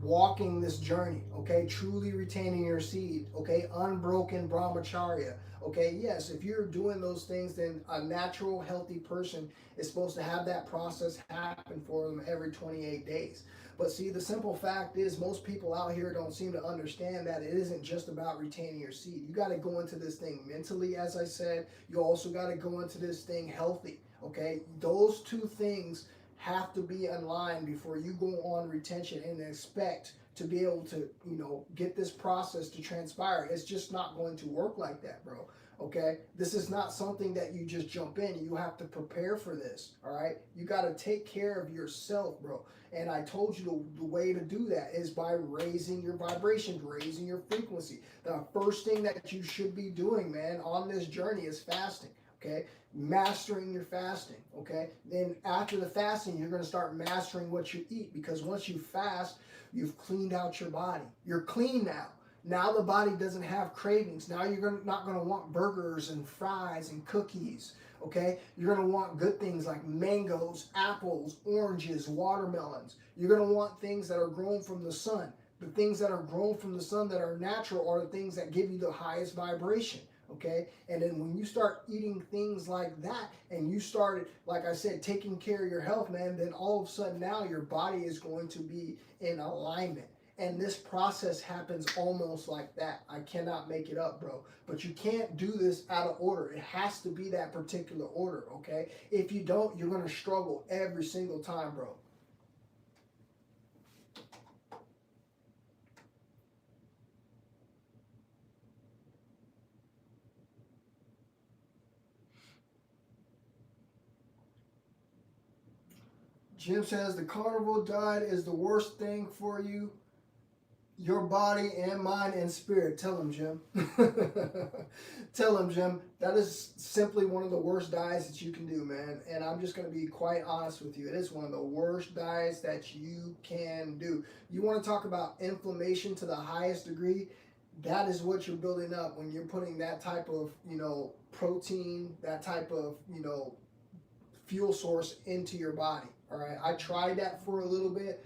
walking this journey, okay, truly retaining your seed, okay, unbroken brahmacharya, okay, yes, if you're doing those things, then a natural, healthy person is supposed to have that process happen for them every 28 days. But see, the simple fact is most people out here don't seem to understand that it isn't just about retaining your seed. You got to go into this thing mentally, as I said. You also got to go into this thing healthy. Okay, those two things have to be in line before you go on retention and expect to be able to, get this process to transpire. It's just not going to work like that, bro. Okay, this is not something that you just jump in. You have to prepare for this. All right, you got to take care of yourself, bro. And I told you the way to do that is by raising your vibrations, raising your frequency. The first thing that you should be doing, man, on this journey is fasting. Okay, mastering your fasting. Okay, then after the fasting, you're going to start mastering what you eat, because once you fast, you've cleaned out your body. You're clean now. Now the body doesn't have cravings. Now you're not going to want burgers and fries and cookies. Okay, you're going to want good things like mangoes, apples, oranges, watermelons. You're going to want things that are grown from the sun. The things that are grown from the sun that are natural are the things that give you the highest vibration. Okay, and then when you start eating things like that, and you started, like I said, taking care of your health, man, then all of a sudden now your body is going to be in alignment. And this process happens almost like that. I cannot make it up, bro. But you can't do this out of order. It has to be that particular order, okay? If you don't, you're going to struggle every single time, bro. Jim says the carnivore diet is the worst thing for you, your body and mind and spirit. Tell him, Jim. Tell him, Jim. That is simply one of the worst diets that you can do, man. And I'm just going to be quite honest with you. It is one of the worst diets that you can do. You want to talk about inflammation to the highest degree? That is what you're building up when you're putting that type of, protein, that type of, fuel source into your body. All right, I tried that for a little bit,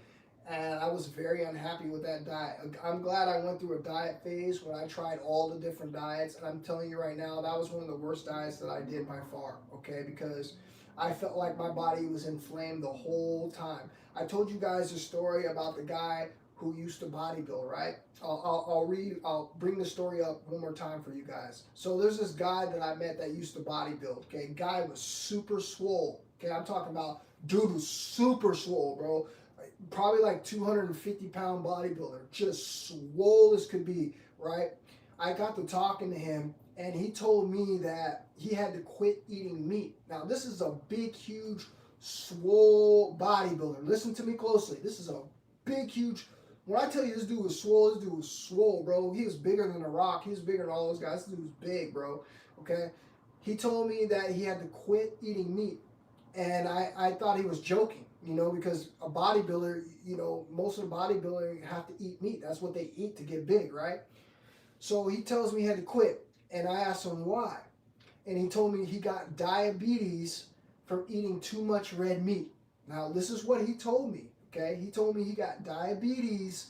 and I was very unhappy with that diet. I'm glad I went through a diet phase when I tried all the different diets, and I'm telling you right now, that was one of the worst diets that I did by far, okay, because I felt like my body was inflamed the whole time. I told you guys a story about the guy who used to bodybuild, right? I'll bring the story up one more time for you guys. So there's this guy that I met that used to bodybuild, okay? Guy was super swole, okay? I'm talking about dude was super swole, bro. Probably like 250-pound bodybuilder, just swole as could be, right? I got to talking to him, and he told me that he had to quit eating meat. Now, this is a big, huge, swole bodybuilder. Listen to me closely. This is a big, huge. When I tell you this dude was swole, bro. He was bigger than The Rock. He was bigger than all those guys. This dude was big, bro. Okay? He told me that he had to quit eating meat. And I thought he was joking, because a bodybuilder, most of the bodybuilders have to eat meat. That's what they eat to get big, right? So he tells me he had to quit. And I asked him why. And he told me he got diabetes from eating too much red meat. Now, this is what he told me, okay? He told me he got diabetes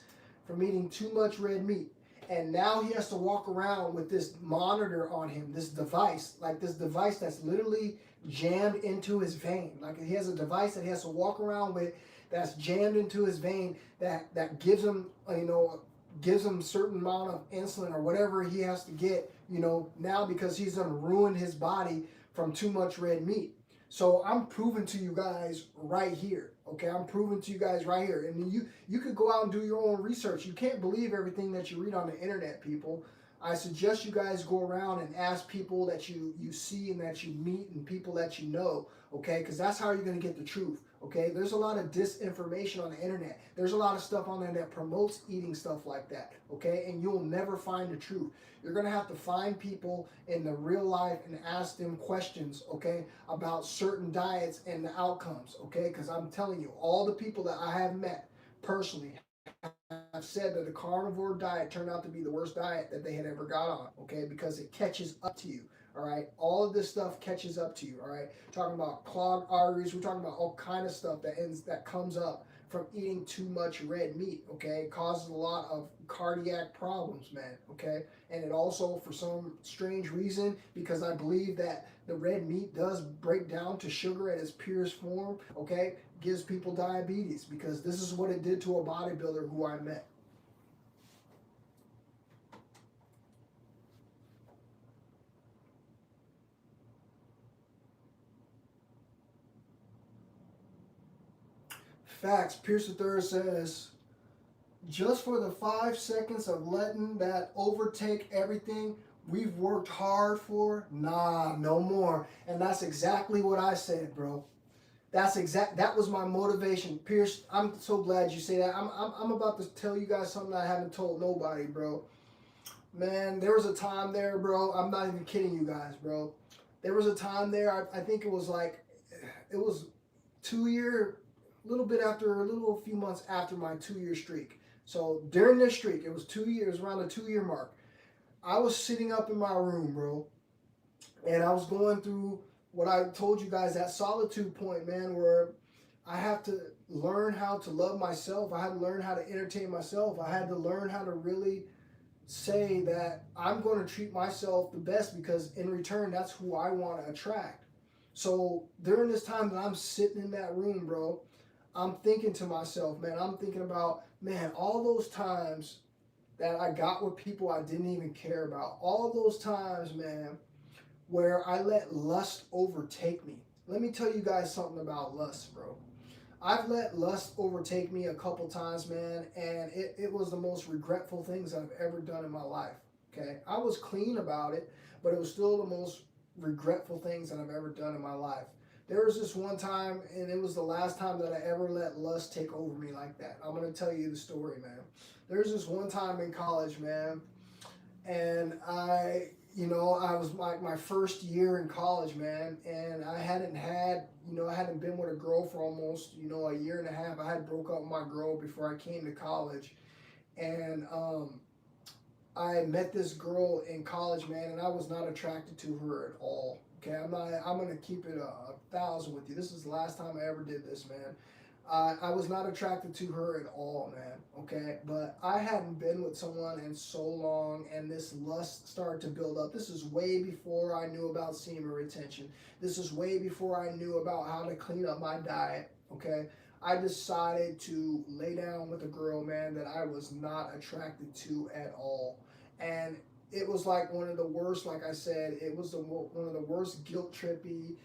from eating too much red meat. And now he has to walk around with this monitor on him, this device that's literally jammed into his vein. Like he has a device that he has to walk around with that's jammed into his vein that gives him, gives him a certain amount of insulin or whatever he has to get, now because he's gonna ruin his body from too much red meat. So I'm proving to you guys right here, okay? I'm proving to you guys right here. And you could go out and do your own research. You can't believe everything that you read on the internet, people. I suggest you guys go around and ask people that you see and that you meet and people that you know, okay? Because that's how you're going to get the truth, okay? There's a lot of disinformation on the internet. There's a lot of stuff on there that promotes eating stuff like that, okay? And you'll never find the truth. You're going to have to find people in the real life and ask them questions, okay, about certain diets and the outcomes, okay? Because I'm telling you, all the people that I have met personally have said that the carnivore diet turned out to be the worst diet that they had ever got on, okay? Because it catches up to you, all right? All of this stuff catches up to you, all right? We're talking about clogged arteries. We're talking about all kind of stuff that comes up from eating too much red meat, okay? It causes a lot of cardiac problems, man, okay? And it also, for some strange reason, because I believe that the red meat does break down to sugar at its purest form, okay, gives people diabetes, because this is what it did to a bodybuilder who I met. Facts. Pierce III says, just for the 5 seconds of letting that overtake everything we've worked hard for, nah, no more. And that's exactly what I said, bro. That was my motivation. Pierce, I'm so glad you say that. I'm about to tell you guys something I haven't told nobody, bro. Man, there was a time there, bro. I'm not even kidding you guys, bro. There was a time there, I think it was 2 year, a few months after my 2 year streak. So during this streak, it was 2 years, around the 2 year mark. I was sitting up in my room, bro, and I was going through what I told you guys, that solitude point, man, where I have to learn how to love myself. I had to learn how to entertain myself. I had to learn how to really say that I'm going to treat myself the best, because in return, that's who I want to attract. So during this time that I'm sitting in that room, bro, I'm thinking to myself, man, I'm thinking about man, all those times that I got with people I didn't even care about, all those times, man, where I let lust overtake me. Let me tell you guys something about lust, bro. I've let lust overtake me a couple times, man, and it was the most regretful things I've ever done in my life. Okay, I was clean about it, but it was still the most regretful things that I've ever done in my life. There was this one time, and it was the last time that I ever let lust take over me like that. I'm gonna tell you the story, man. There's this one time in college, man, and I was like my first year in college, man, and I hadn't been with a girl for almost, a year and a half. I had broke up with my girl before I came to college, and I met this girl in college, man, and I was not attracted to her at all. Okay, I'm gonna keep it a thousand with you. This is the last time I ever did this, man. I was not attracted to her at all, man. Okay, but I hadn't been with someone in so long, and this lust started to build up. This is way before I knew about semen retention. This is way before I knew about how to clean up my diet. Okay, I decided to lay down with a girl, man, that I was not attracted to at all, and it was like one of the worst. Like I said, it was one of the worst guilt trippy,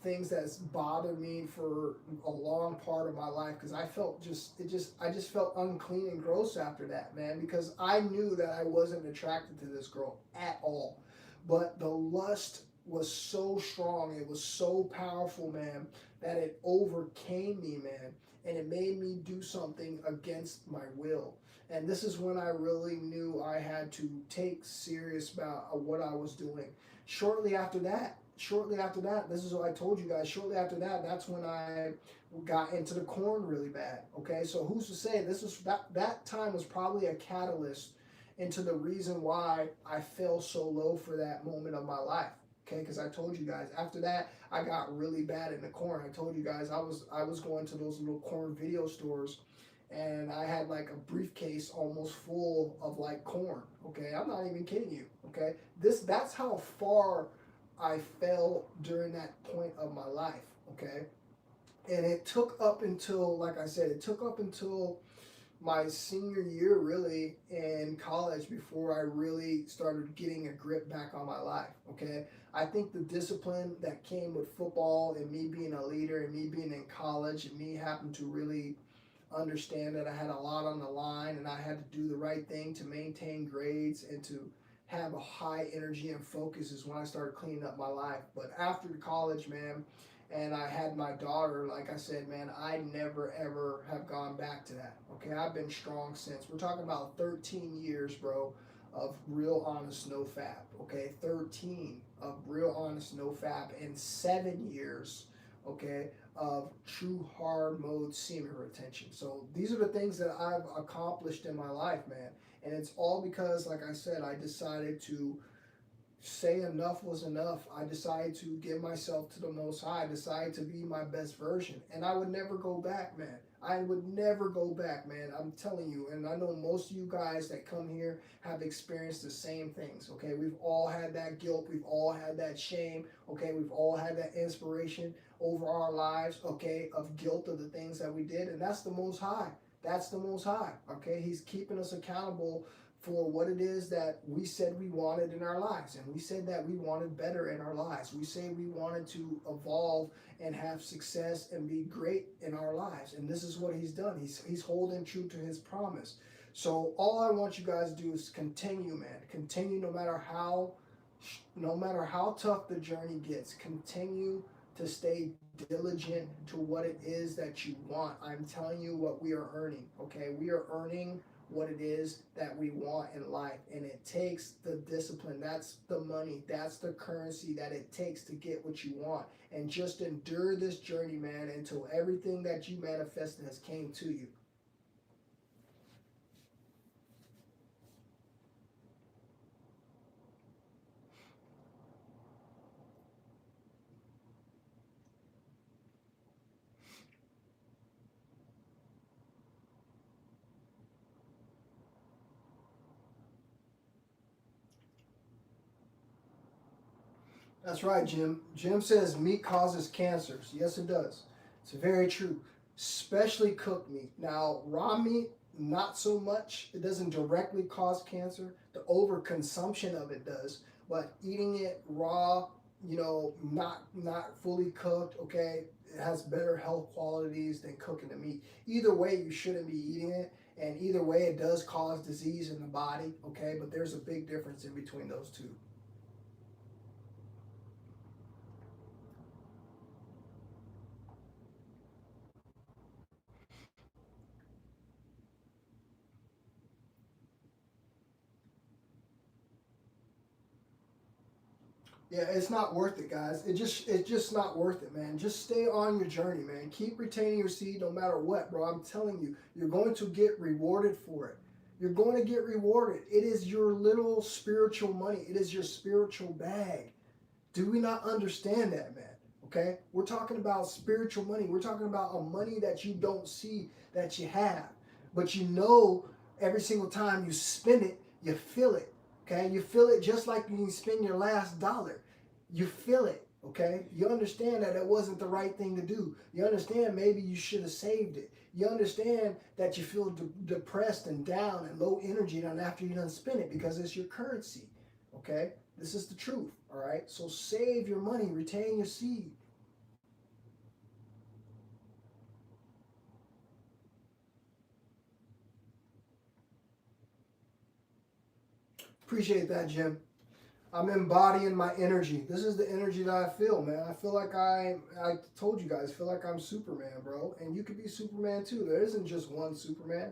things that's bothered me for a long part of my life, because I just felt unclean and gross after that, man, because I knew that I wasn't attracted to this girl at all, but the lust was so strong, it was so powerful, man, that it overcame me, man, and it made me do something against my will. And this is when I really knew I had to take serious about what I was doing. Shortly after that, this is what I told you guys. Shortly after that, that's when I got into the Korn really bad. Okay, so who's to say that time was probably a catalyst into the reason why I fell so low for that moment of my life. Okay, because I told you guys after that I got really bad in the Korn. I told you guys I was going to those little Korn video stores, and I had like a briefcase almost full of like Korn. Okay, I'm not even kidding you. Okay, that's how far I fell during that point of my life. Okay, and it took up until, like I said, it took up until my senior year really in college before I really started getting a grip back on my life. Okay, I think the discipline that came with football and me being a leader and me being in college and me having to really understand that I had a lot on the line and I had to do the right thing to maintain grades and to have a high energy and focus is when I started cleaning up my life. But after the college, man, and I had my daughter, like I said, man, I never ever have gone back to that. Okay, I've been strong since. We're talking about 13 years, bro, of real honest no fap. Okay, 13 of real honest no fap, and 7 years, okay, of true hard mode semen retention. So these are the things that I've accomplished in my life, man. And it's all because, like I said, I decided to say enough was enough. I decided to give myself to the Most High. I decided to be my best version. And I would never go back, man. I would never go back, man. I'm telling you. And I know most of you guys that come here have experienced the same things, okay? We've all had that guilt. We've all had that shame, okay? We've all had that inspiration over our lives, okay, of guilt of the things that we did. And that's the Most High. That's the Most High, okay? He's keeping us accountable for what it is that we said we wanted in our lives. And we said that we wanted better in our lives. We say we wanted to evolve and have success and be great in our lives. And this is what he's done. He's holding true to his promise. So all I want you guys to do is continue, man. Continue no matter how tough the journey gets. Continue to stay diligent to what it is that you want. I'm telling you what we are earning, okay? We are earning what it is that we want in life, and it takes the discipline. That's the money, that's the currency that it takes to get what you want. And just endure this journey, man, until everything that you manifested has came to you. That's right, Jim. Jim says meat causes cancers. Yes, it does. It's very true. especially cooked meat. Now, raw meat, not so much. It doesn't directly cause cancer. The overconsumption of it does. But eating it raw, not fully cooked, okay, it has better health qualities than cooking the meat. Either way, you shouldn't be eating it. And either way, it does cause disease in the body, okay? But there's a big difference in between those two. Yeah, it's not worth it, guys. It's just not worth it, man. Just stay on your journey, man. Keep retaining your seed no matter what, bro. I'm telling you, you're going to get rewarded for it. You're going to get rewarded. It is your little spiritual money. It is your spiritual bag. Do we not understand that, man? Okay? We're talking about spiritual money. We're talking about a money that you don't see that you have. But you know every single time you spend it, you feel it. Okay? You feel it just like you spend your last dollar. You feel it. Okay? You understand that it wasn't the right thing to do. You understand maybe you should have saved it. You understand that you feel depressed and down and low energy after you done spend it because it's your currency. Okay? This is the truth, all right? So save your money, retain your seed. Appreciate that, Jim. I'm embodying my energy. This is the energy that I feel, man. I feel like I told you guys, feel like I'm Superman, bro. And you could be Superman too. There isn't just one Superman.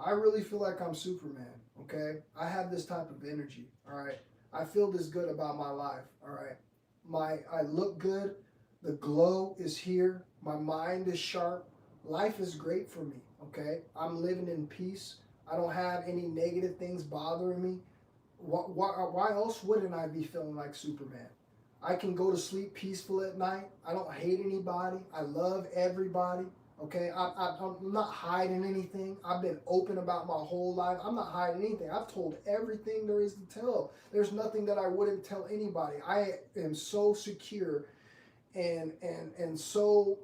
I really feel like I'm Superman, okay? I have this type of energy, all right? I feel this good about my life, all right? I look good. The glow is here. My mind is sharp. Life is great for me, okay? I'm living in peace. I don't have any negative things bothering me. Why else wouldn't I be feeling like Superman? I can go to sleep peaceful at night. I don't hate anybody. I love everybody. Okay, I'm not hiding anything. I've been open about my whole life. I'm not hiding anything. I've told everything there is to tell. There's nothing that I wouldn't tell anybody. I am so secure and so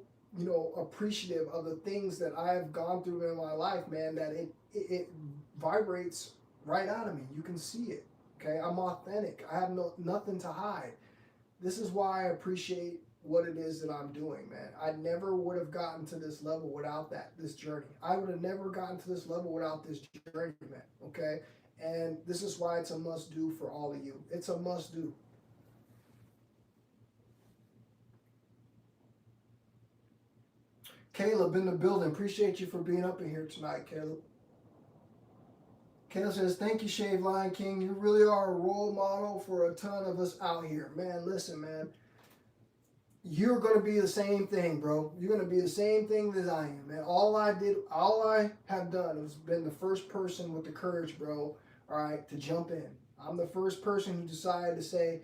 appreciative of the things that I have gone through in my life, man. That it vibrates right out of me. You can see it. Okay, I'm authentic. I have nothing to hide. This is why I appreciate what it is that I'm doing, man. I never would have gotten to this level without this journey. I would have never gotten to this level without this journey, man. Okay, and this is why it's a must do for all of you. It's a must do. Caleb in the building. Appreciate you for being up in here tonight, Caleb. Caleb says, thank you, Shaved Lion King. You really are a role model for a ton of us out here. Man, listen, man. You're going to be the same thing, bro. You're going to be the same thing as I am, man. All I have done is been the first person with the courage, bro, all right, to jump in. I'm the first person who decided to say,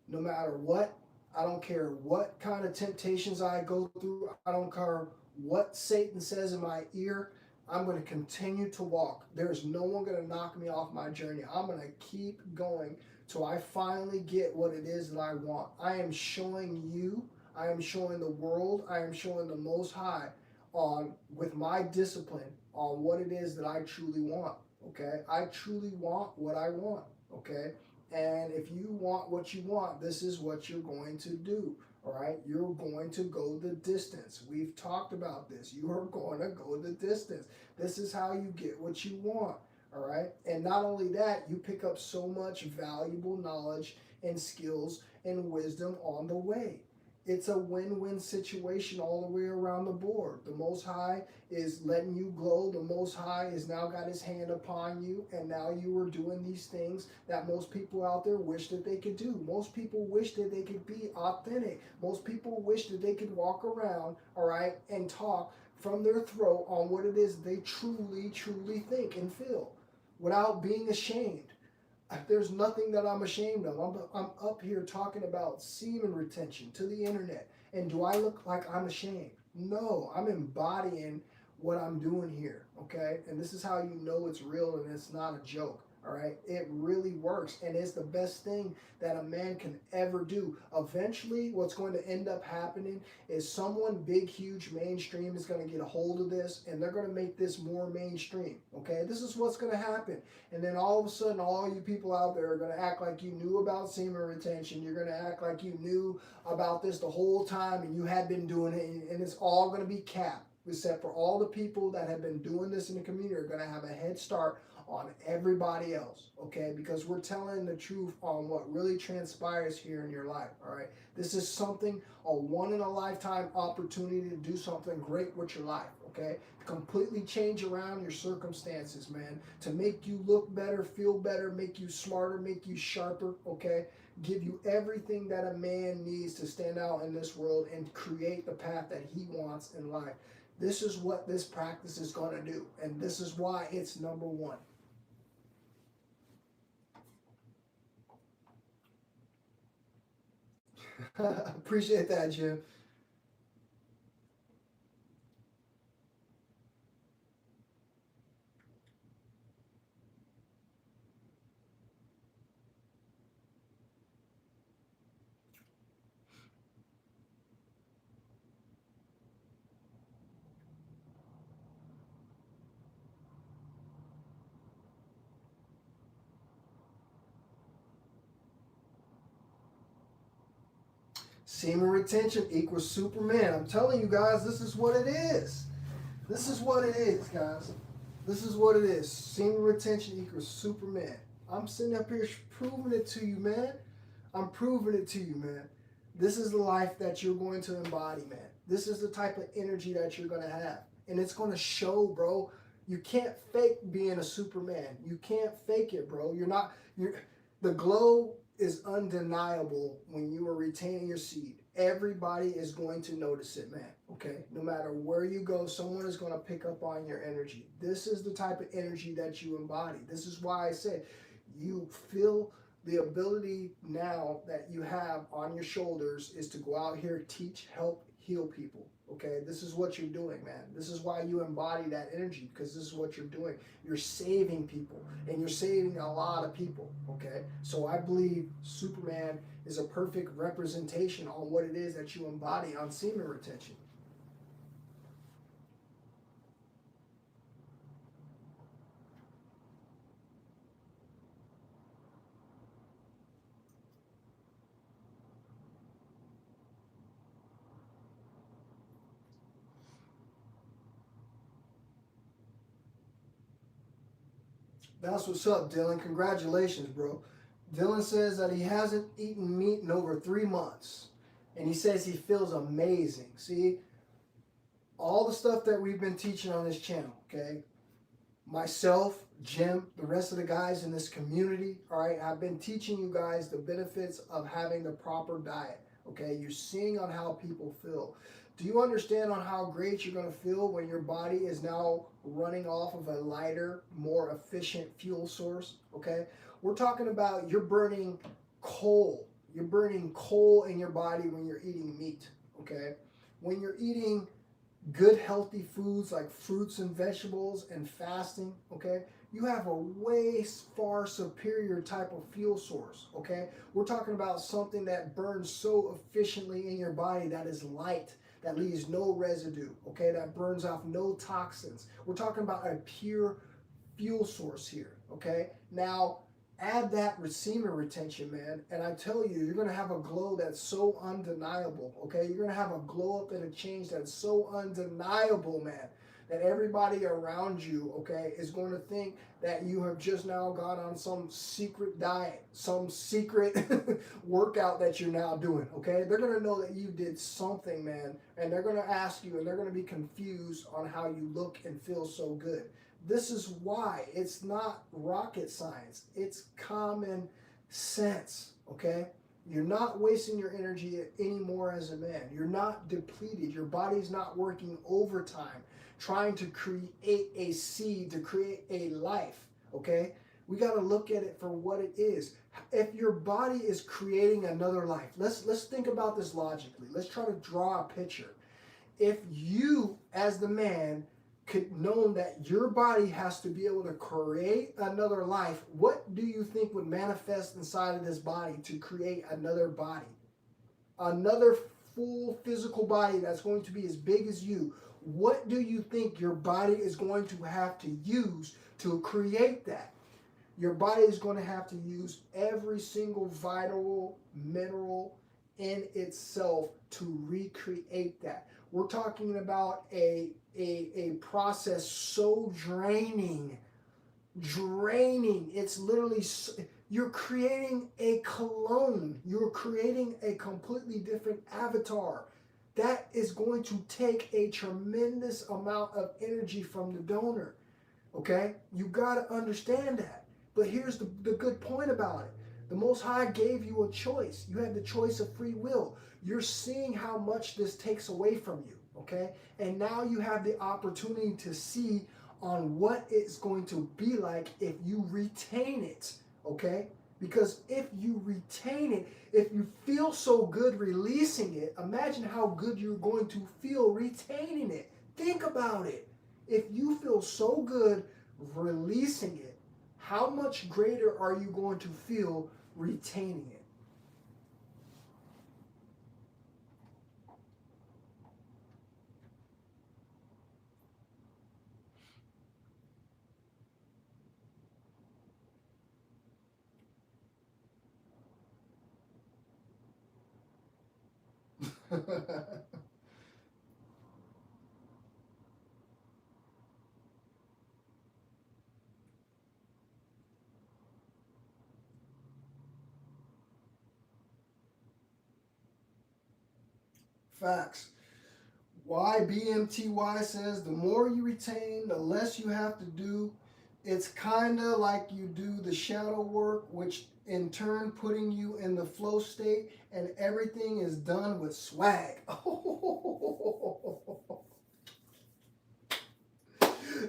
no matter what, I don't care what kind of temptations I go through. I don't care what Satan says in my ear. I'm going to continue to walk. There's no one going to knock me off my journey. I'm going to keep going till I finally get what it is that I want. I am showing you, I am showing the world, I am showing the Most High with my discipline on what it is that I truly want. Okay? I truly want what I want. Okay? And if you want what you want, this is what you're going to do. All right, you're going to go the distance. We've talked about this. You are going to go the distance. This is how you get what you want. All right, and not only that, you pick up so much valuable knowledge and skills and wisdom on the way. It's a win-win situation all the way around the board. The Most High is letting you glow. The Most High has now got his hand upon you, and now you are doing these things that most people out there wish that they could do. Most people wish that they could be authentic. Most people wish that they could walk around, all right, and talk from their throat on what it is they truly, truly think and feel without being ashamed. There's nothing that I'm ashamed of. I'm up here talking about semen retention to the internet. And do I look like I'm ashamed? No, I'm embodying what I'm doing here, okay? And this is how you know it's real and it's not a joke. All right, it really works, and it's the best thing that a man can ever do. Eventually, what's going to end up happening is someone big, huge, mainstream is going to get a hold of this, and they're going to make this more mainstream. Okay, this is what's going to happen, and then all of a sudden, all you people out there are going to act like you knew about semen retention. You're going to act like you knew about this the whole time, and you had been doing it, and it's all going to be capped. Except for all the people that have been doing this in the community are going to have a head start on everybody else, okay? Because we're telling the truth on what really transpires here in your life, all right? This is something, a one-in-a-lifetime opportunity to do something great with your life, okay? To completely change around your circumstances, man. To make you look better, feel better, make you smarter, make you sharper, okay? Give you everything that a man needs to stand out in this world and create the path that he wants in life. This is what this practice is going to do, and this is why it's number one. Appreciate that, Jim. Semen retention equals Superman. I'm telling you guys, this is what it is. This is what it is, guys. This is what it is. Semen retention equals Superman. I'm sitting up here proving it to you, man. I'm proving it to you, man. This is the life that you're going to embody, man. This is the type of energy that you're going to have. And it's going to show, bro. You can't fake being a Superman. You can't fake it, bro. The glow is undeniable when you are retaining your seed. Everybody is going to notice it, man. Okay? No matter where you go, someone is going to pick up on your energy. This is the type of energy that you embody. This is why I said you feel the ability now that you have on your shoulders is to go out here, teach, help, heal people. Okay, this is what you're doing, man. This is why you embody that energy, because this is what you're doing. You're saving people, and you're saving a lot of people, okay? So I believe Superman is a perfect representation on what it is that you embody on semen retention. That's what's up, Dylan. Congratulations, bro. Dylan says that he hasn't eaten meat in over 3 months. And he says he feels amazing. See, all the stuff that we've been teaching on this channel, okay? Myself, Jim, the rest of the guys in this community, all right? I've been teaching you guys the benefits of having the proper diet, okay? You're seeing on how people feel. Do you understand on how great you're going to feel when your body is now running off of a lighter, more efficient fuel source, okay? We're talking about you're burning coal. You're burning coal in your body when you're eating meat, okay? When you're eating good healthy foods like fruits and vegetables and fasting, okay, you have a way far superior type of fuel source, okay? We're talking about something that burns so efficiently in your body that is light, that leaves no residue, okay, that burns off no toxins. We're talking about a pure fuel source here, okay? Now, add that with semen retention, man, and I tell you, you're going to have a glow that's so undeniable, okay? You're going to have a glow up and a change that's so undeniable, man, that everybody around you, okay, is going to think that you have just now gone on some secret diet, some secret workout that you're now doing, okay? They're going to know that you did something, man, and they're going to ask you, and they're going to be confused on how you look and feel so good. This is why it's not rocket science. It's common sense, okay? You're not wasting your energy anymore as a man. You're not depleted. Your body's not working overtime trying to create a seed, to create a life, okay? We got to look at it for what it is. If your body is creating another life, let's think about this logically. Let's try to draw a picture. If you, as the man, known that your body has to be able to create another life, what do you think would manifest inside of this body to create another body? Another full physical body that's going to be as big as you. What do you think your body is going to have to use to create that? Your body is going to have to use every single vital mineral in itself to recreate that. We're talking about a process so draining. It's literally, you're creating a clone. You're creating a completely different avatar. That is going to take a tremendous amount of energy from the donor. Okay? You got to understand that. But here's the good point about it. The Most High gave you a choice. You had the choice of free will. You're seeing how much this takes away from you. Okay? And now you have the opportunity to see on what it's going to be like if you retain it. Okay? Because if you retain it, if you feel so good releasing it, imagine how good you're going to feel retaining it. Think about it. If you feel so good releasing it, how much greater are you going to feel retaining it? Facts. Why BMTY says the more you retain, the less you have to do. It's kind of like you do the shadow work, which in turn putting you in the flow state, and everything is done with swag.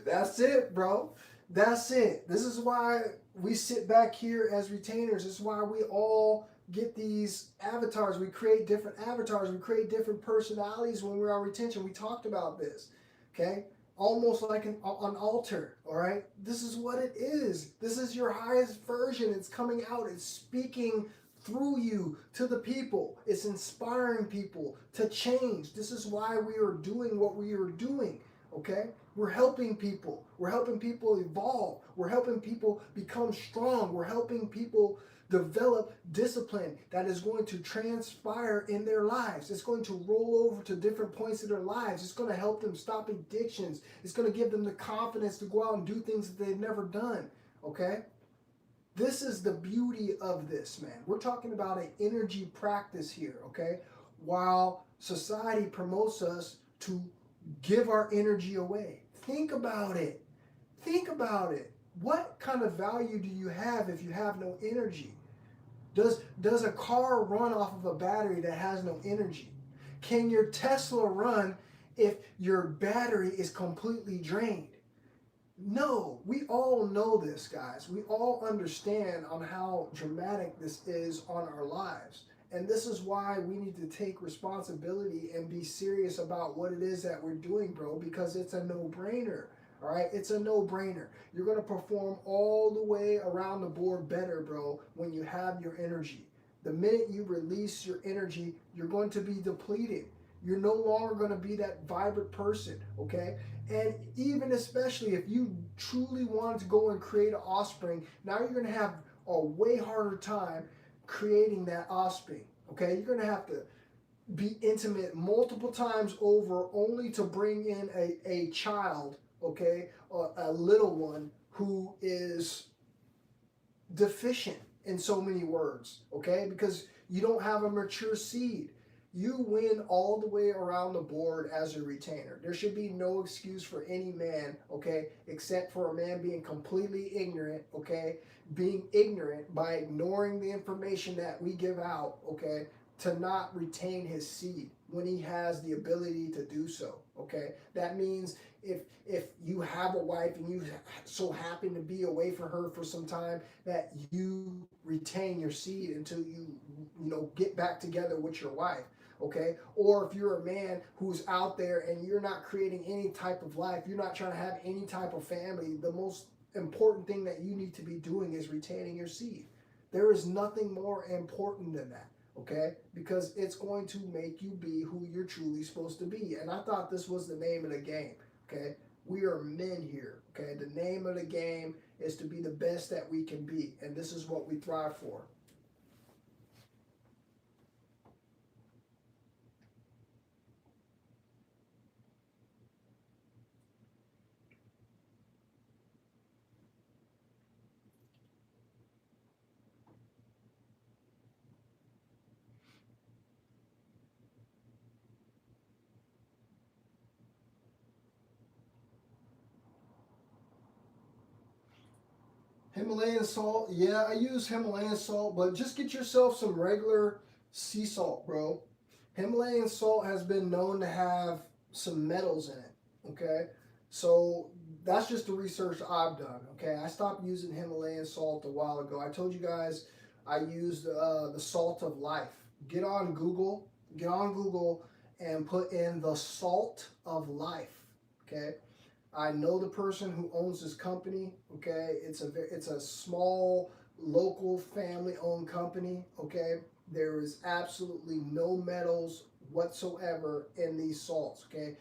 That's it, bro. That's it. This is why we sit back here as retainers. This is why we all get these avatars. We create different avatars. We create different personalities when we're on retention. We talked about this, okay? Almost like an altar, all right? This is what it is. This is your highest version. It's coming out. It's speaking through you to the people. It's inspiring people to change. This is why we are doing what we are doing, okay? We're helping people. We're helping people evolve. We're helping people become strong. We're helping people develop discipline that is going to transpire in their lives. It's going to roll over to different points of their lives. It's going to help them stop addictions. It's going to give them the confidence to go out and do things that they've never done, okay? This is the beauty of this, man. We're talking about an energy practice here, okay? While society promotes us to give our energy away. Think about it. Think about it. What kind of value do you have if you have no energy? Does a car run off of a battery that has no energy? Can your Tesla run if your battery is completely drained? No, we all know this, guys. We all understand on how dramatic this is on our lives. And this is why we need to take responsibility and be serious about what it is that we're doing, bro, because it's a no-brainer. All right, it's a no-brainer. You're going to perform all the way around the board better, bro, when you have your energy. The minute you release your energy, you're going to be depleted. You're no longer going to be that vibrant person, okay? And even especially if you truly wanted to go and create an offspring, now you're going to have a way harder time creating that offspring, okay? You're going to have to be intimate multiple times over only to bring in a child, okay, a little one who is deficient in so many words, okay, because you don't have a mature seed. You win all the way around the board as a retainer. There should be no excuse for any man, okay, except for a man being completely ignorant, okay, being ignorant by ignoring the information that we give out, okay, to not retain his seed when he has the ability to do so. Okay, that means if you have a wife and you so happen to be away from her for some time, that you retain your seed until you get back together with your wife. Okay, or if you're a man who's out there and you're not creating any type of life, you're not trying to have any type of family, the most important thing that you need to be doing is retaining your seed. There is nothing more important than that. Okay, because it's going to make you be who you're truly supposed to be. And I thought this was the name of the game. Okay, we are men here. Okay, the name of the game is to be the best that we can be, and this is what we thrive for. Himalayan salt, yeah, I use Himalayan salt, but just get yourself some regular sea salt, bro. Himalayan salt has been known to have some metals in it, okay? So that's just the research I've done, okay? I stopped using Himalayan salt a while ago. I told you guys I used the salt of life. Get on Google and put in the salt of life, okay? I know the person who owns this company. Okay, it's a small local family-owned company. Okay, there is absolutely no metals whatsoever in these salts. Okay,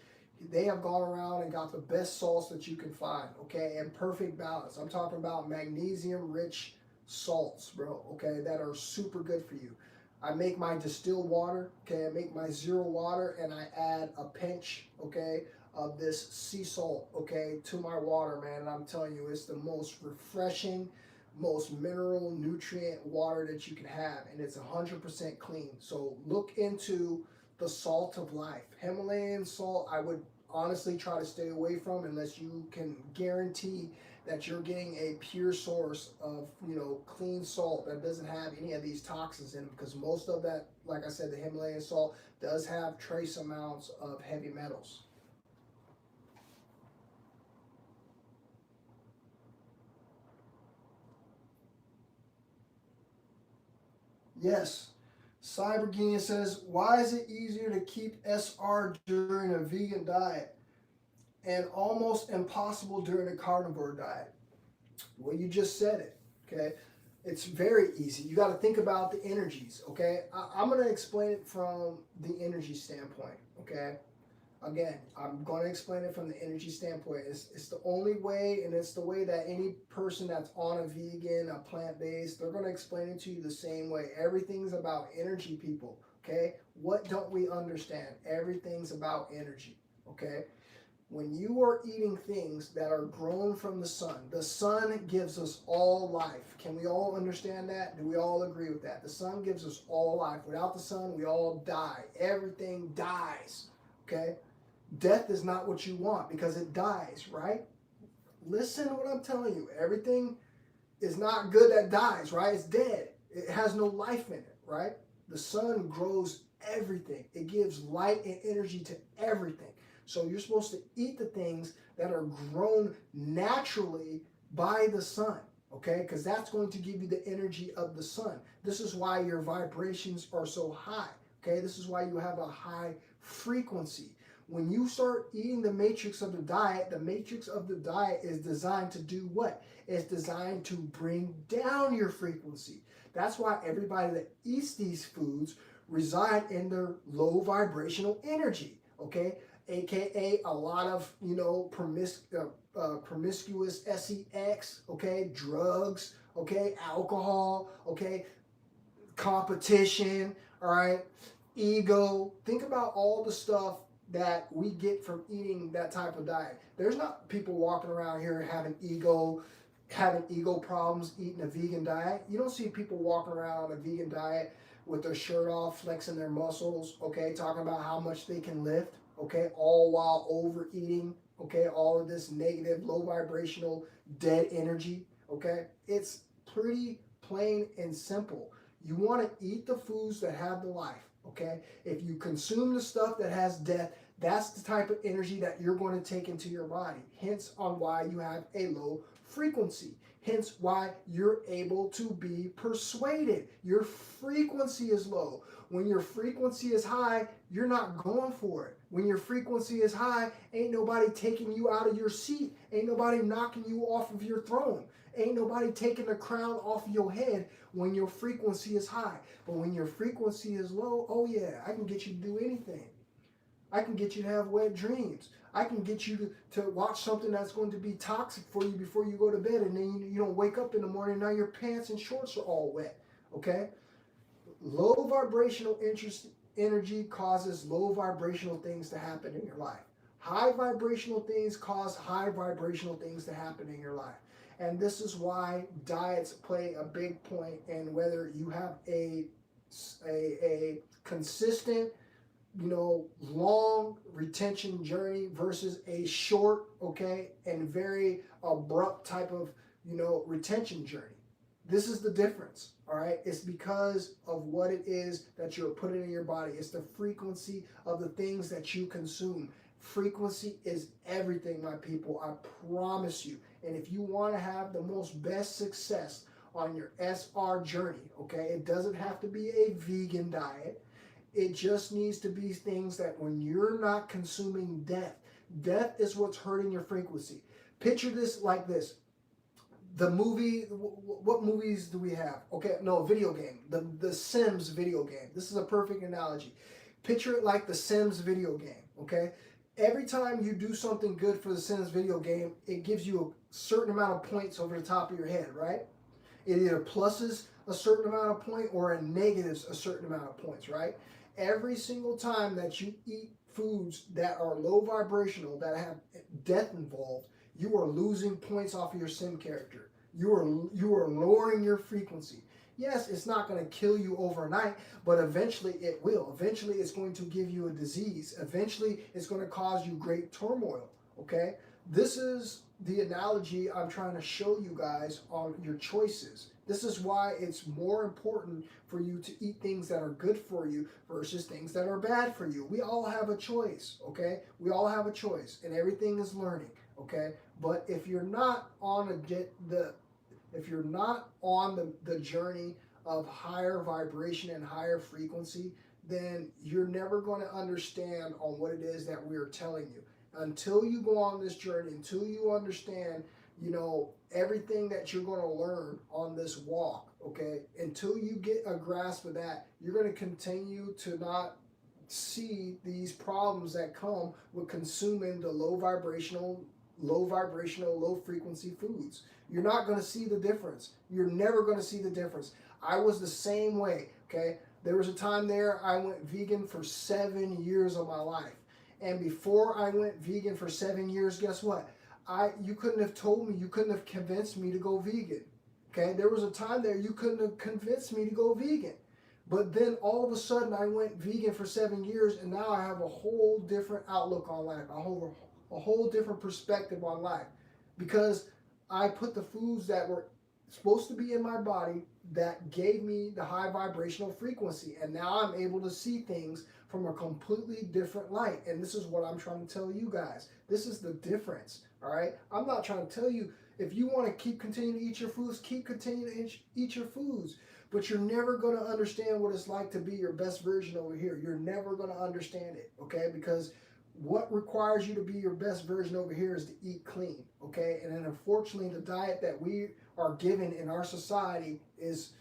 they have gone around and got the best salts that you can find. Okay, and perfect balance. I'm talking about magnesium-rich salts, bro. Okay, that are super good for you. I make my distilled water. Okay, I make my zero water, and I add a pinch. Okay, of this sea salt, okay, to my water, man. And I'm telling you, it's the most refreshing, most mineral nutrient water that you can have, and it's 100% clean. So look into the salt of life. Himalayan salt, I would honestly try to stay away from unless you can guarantee that you're getting a pure source of clean salt that doesn't have any of these toxins in it, because most of that, like I said, the Himalayan salt does have trace amounts of heavy metals. Yes. Cybergenius says, why is it easier to keep SR during a vegan diet and almost impossible during a carnivore diet? Well, you just said it, okay? It's very easy. You got to think about the energies, okay? I'm going to explain it from the energy standpoint, okay? Again, I'm going to explain it from the energy standpoint. It's the only way, and it's the way that any person that's on a vegan, a plant-based, they're going to explain it to you the same way. Everything's about energy, people, okay? What don't we understand? Everything's about energy, okay? When you are eating things that are grown from the sun gives us all life. Can we all understand that? Do we all agree with that? The sun gives us all life. Without the sun, we all die. Everything dies, okay? Death is not what you want because it dies, right? Listen to what I'm telling you. Everything is not good that dies, right? It's dead. It has no life in it, right? The sun grows everything. It gives light and energy to everything. So you're supposed to eat the things that are grown naturally by the sun, okay? Because that's going to give you the energy of the sun. This is why your vibrations are so high, okay? This is why you have a high frequency. When you start eating the matrix of the diet is designed to do what? It's designed to bring down your frequency. That's why everybody that eats these foods reside in their low vibrational energy, okay? AKA a lot of, promiscuous sex, okay? Drugs, okay? Alcohol, okay? Competition, all right? Ego. Think about all the stuff that we get from eating that type of diet. There's not people walking around here having ego problems eating a vegan diet. You don't see people walking around on a vegan diet with their shirt off, flexing their muscles, okay, talking about how much they can lift, okay, all while overeating, okay, all of this negative, low vibrational, dead energy, okay. It's pretty plain and simple. You want to eat the foods that have the life, okay? If you consume the stuff that has death, that's the type of energy that you're going to take into your body. Hence on why you have a low frequency. Hence why you're able to be persuaded. Your frequency is low. When your frequency is high, you're not going for it. When your frequency is high, ain't nobody taking you out of your seat. Ain't nobody knocking you off of your throne. Ain't nobody taking the crown off of your head when your frequency is high. But when your frequency is low, oh yeah, I can get you to do anything. I can get you to have wet dreams. I can get you to watch something that's going to be toxic for you before you go to bed, and then you don't wake up in the morning and now your pants and shorts are all wet, okay? Low vibrational energy causes low vibrational things to happen in your life. High vibrational things cause high vibrational things to happen in your life. And this is why diets play a big point in whether you have a consistent, long retention journey versus a short, okay, and very abrupt type of, retention journey. This is the difference, all right? It's because of what it is that you're putting in your body. It's the frequency of the things that you consume. Frequency is everything, my people. I promise you. And if you want to have the most best success on your SR journey, okay, it doesn't have to be a vegan diet. It just needs to be things that when you're not consuming death, death is what's hurting your frequency. Picture this like this. The movie, what movies do we have? Okay, no, video game. The Sims video game. This is a perfect analogy. Picture it like the Sims video game, okay? Every time you do something good for the Sims video game, it gives you a certain amount of points over the top of your head, right? It either pluses a certain amount of point or it negatives a certain amount of points, right? Every single time that you eat foods that are low vibrational, that have death involved, you are losing points off of your sim character. You are lowering your frequency. Yes, it's not going to kill you overnight, but eventually it will. Eventually it's going to give you a disease. Eventually it's going to cause you great turmoil, okay? This is the analogy I'm trying to show you guys on your choices. This is why it's more important for you to eat things that are good for you versus things that are bad for you. We all have a choice, okay? We all have a choice, and everything is learning, okay? But if you're not on the journey of higher vibration and higher frequency, then you're never going to understand on what it is that we're telling you. Until you go on this journey, until you understand, everything that you're going to learn on this walk, okay? Until you get a grasp of that, you're going to continue to not see these problems that come with consuming the low vibrational, low frequency foods. You're not going to see the difference. You're never going to see the difference. I was the same way, okay? There was a time there I went vegan for 7 years of my life. And before I went vegan for 7 years, guess what? You couldn't have told me, you couldn't have convinced me to go vegan. Okay? There was a time there you couldn't have convinced me to go vegan. But then all of a sudden I went vegan for 7 years, and now I have a whole different outlook on life, a whole different perspective on life. Because I put the foods that were supposed to be in my body that gave me the high vibrational frequency. And now I'm able to see things from a completely different light. And this is what I'm trying to tell you guys. This is the difference, all right? I'm not trying to tell you, if you want to continue to eat your foods, keep continuing to eat your foods. But you're never going to understand what it's like to be your best version over here. You're never going to understand it, okay? Because what requires you to be your best version over here is to eat clean, okay? And then unfortunately, the diet that we are given in our society is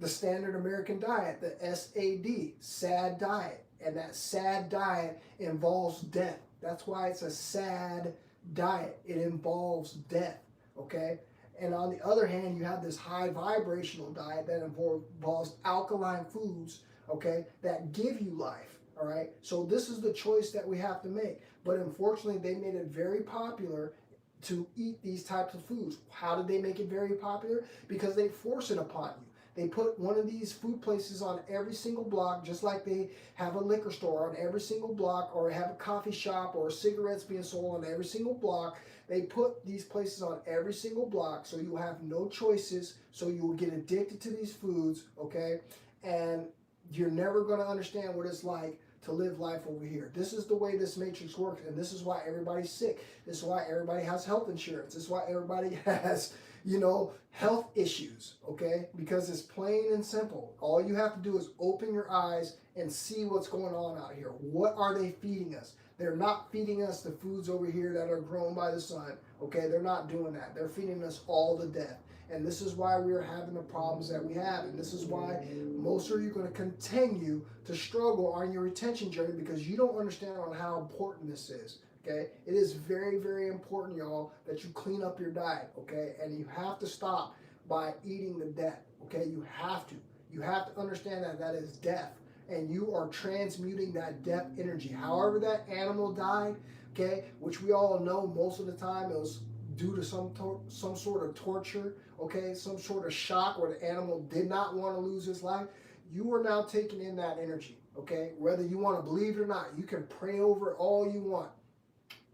the standard American diet, the SAD, SAD diet. And that SAD diet involves death. That's why it's a SAD diet. It involves death, okay? And on the other hand, you have this high vibrational diet that involves alkaline foods, okay, that give you life, all right? So this is the choice that we have to make. But unfortunately, they made it very popular to eat these types of foods. How did they make it very popular? Because they force it upon you. They put one of these food places on every single block, just like they have a liquor store on every single block, or have a coffee shop or cigarettes being sold on every single block. They put these places on every single block so you have no choices, so you will get addicted to these foods, okay? and you're never going to understand what it's like to live life over here. This is the way this matrix works, and this is why everybody's sick. This is why everybody has health insurance. This is why everybody has, health issues, okay? Because it's plain and simple. All you have to do is open your eyes and see what's going on out here. What are they feeding us? They're not feeding us the foods over here that are grown by the sun, okay? They're not doing that. They're feeding us all to death. And this is why we're having the problems that we have. And this is why most of you are going to continue to struggle on your retention journey, because you don't understand on how important this is. Okay, it is very, very important, y'all, that you clean up your diet. Okay, and you have to stop by eating the death. Okay, you have to. You have to understand that that is death, and you are transmuting that death energy. However that animal died, okay, which we all know most of the time it was due to some sort of torture, okay, some sort of shock where the animal did not want to lose his life. You are now taking in that energy, okay? Whether you want to believe it or not, you can pray over it all you want.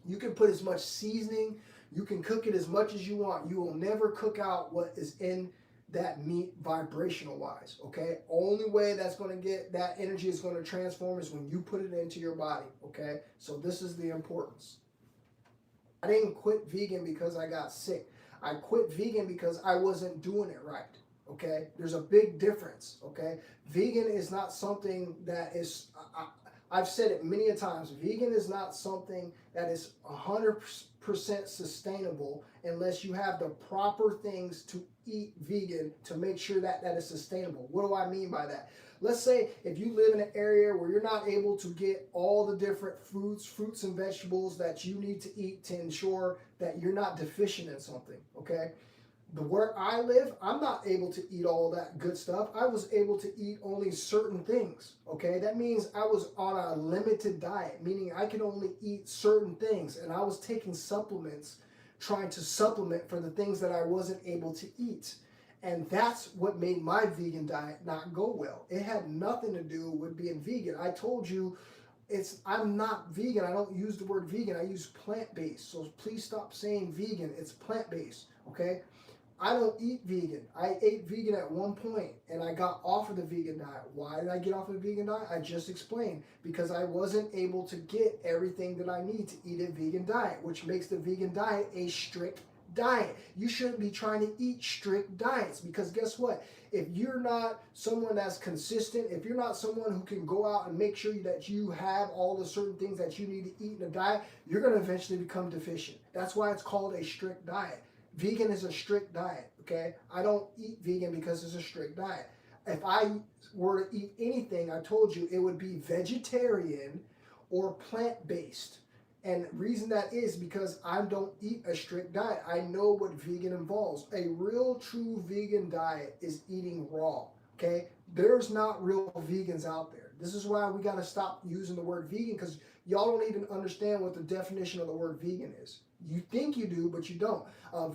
You can put as much seasoning, you can cook it as much as you want. You will never cook out what is in that meat vibrational wise, okay? Only way that's going to get that energy is going to transform is when you put it into your body, okay? So this is the importance. I didn't quit vegan because I got sick. I quit vegan because I wasn't doing it right, okay? There's a big difference, okay? Vegan is not something that is, I've said it many a times, vegan is not something that is 100% sustainable unless you have the proper things to eat vegan to make sure that that is sustainable. What do I mean by that? Let's say if you live in an area where you're not able to get all the different fruits and vegetables that you need to eat to ensure that you're not deficient in something, okay? Where I live, I'm not able to eat all that good stuff. I was able to eat only certain things, okay? That means I was on a limited diet, meaning I could only eat certain things, and I was taking supplements, trying to supplement for the things that I wasn't able to eat. And that's what made my vegan diet not go well. It had nothing to do with being vegan. I told you, I'm not vegan. I don't use the word vegan. I use plant-based. So please stop saying vegan. It's plant-based, okay? I don't eat vegan. I ate vegan at one point and I got off of the vegan diet. Why did I get off of the vegan diet? I just explained. Because I wasn't able to get everything that I need to eat a vegan diet, which makes the vegan diet a strict diet. You shouldn't be trying to eat strict diets, because guess what? If you're not someone that's consistent, if you're not someone who can go out and make sure that you have all the certain things that you need to eat in a diet, you're going to eventually become deficient. That's why it's called a strict diet. Vegan is a strict diet, okay? I don't eat vegan because it's a strict diet. If I were to eat anything, I told you it would be vegetarian or plant-based. And the reason that is because I don't eat a strict diet. I know what vegan involves. A real true vegan diet is eating raw, okay? There's not real vegans out there. This is why we got to stop using the word vegan, because y'all don't even understand what the definition of the word vegan is. You think you do, but you don't.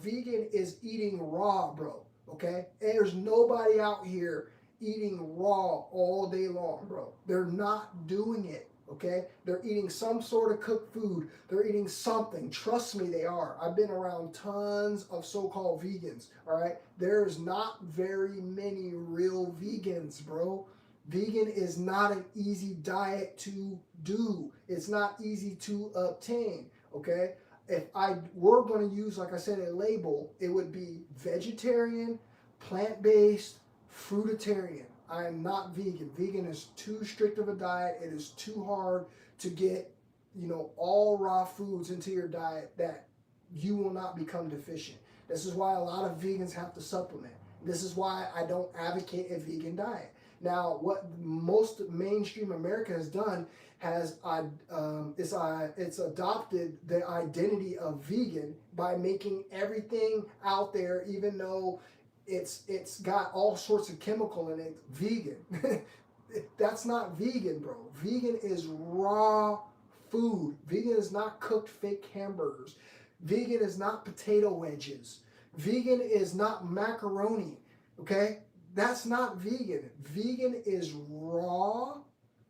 Vegan is eating raw, bro, okay? There's nobody out here eating raw all day long, bro. They're not doing it. Okay, they're eating some sort of cooked food. They're eating something. Trust me, they are. I've been around tons of so-called vegans, all right? There's not very many real vegans, bro. Vegan is not an easy diet to do. It's not easy to obtain, okay? If I were going to use, like I said, a label, it would be vegetarian, plant-based, fruitarian. I am not vegan. Vegan is too strict of a diet. It is too hard to get, all raw foods into your diet that you will not become deficient. This is why a lot of vegans have to supplement. This is why I don't advocate a vegan diet. Now, what most mainstream America has done it's adopted the identity of vegan by making everything out there, even though it's got all sorts of chemical in it, vegan. That's not vegan, bro. Vegan is raw food. Vegan is not cooked fake hamburgers. Vegan is not potato wedges. Vegan is not macaroni, okay? That's not vegan. Vegan is raw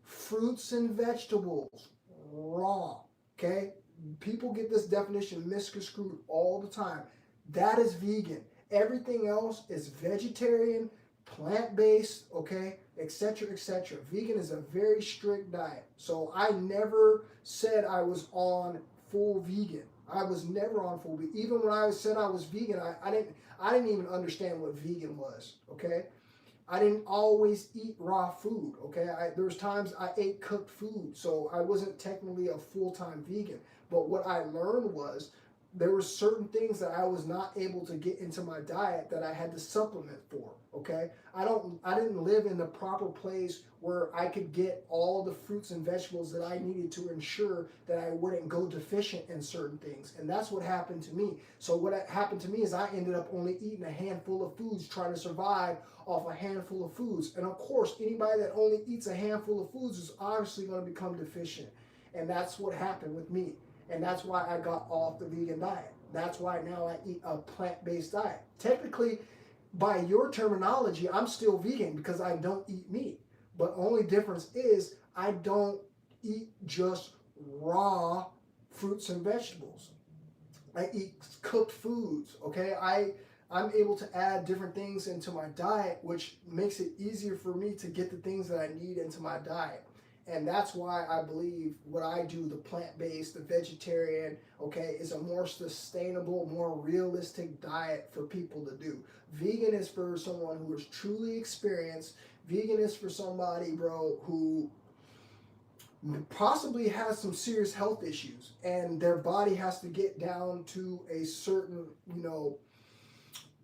fruits and vegetables. Raw, okay? People get this definition misconstrued all the time. That is vegan. Everything else is vegetarian, plant-based, okay? etc., etc. Vegan is a very strict diet. So I never said I was on full vegan. I was never on full vegan. Even when I said I was vegan, I didn't even understand what vegan was. Okay, I didn't always eat raw food. Okay, there was times I ate cooked food, so I wasn't technically a full-time vegan. But what I learned was there were certain things that I was not able to get into my diet that I had to supplement for. Okay, I didn't live in the proper place where I could get all the fruits and vegetables that I needed to ensure that I wouldn't go deficient in certain things, and that's what happened to me. So what happened to me is I ended up only eating a handful of foods, trying to survive off a handful of foods. And of course, anybody that only eats a handful of foods is obviously going to become deficient, and that's what happened with me. And that's why I got off the vegan diet. That's why now I eat a plant-based diet. Technically, by your terminology, I'm still vegan because I don't eat meat. But only difference is I don't eat just raw fruits and vegetables. I eat cooked foods, okay? I'm able to add different things into my diet, which makes it easier for me to get the things that I need into my diet. And that's why I believe what I do, the plant-based, the vegetarian, okay, is a more sustainable, more realistic diet for people to do. Vegan is for someone who is truly experienced. Vegan is for somebody, bro, who possibly has some serious health issues and their body has to get down to a certain,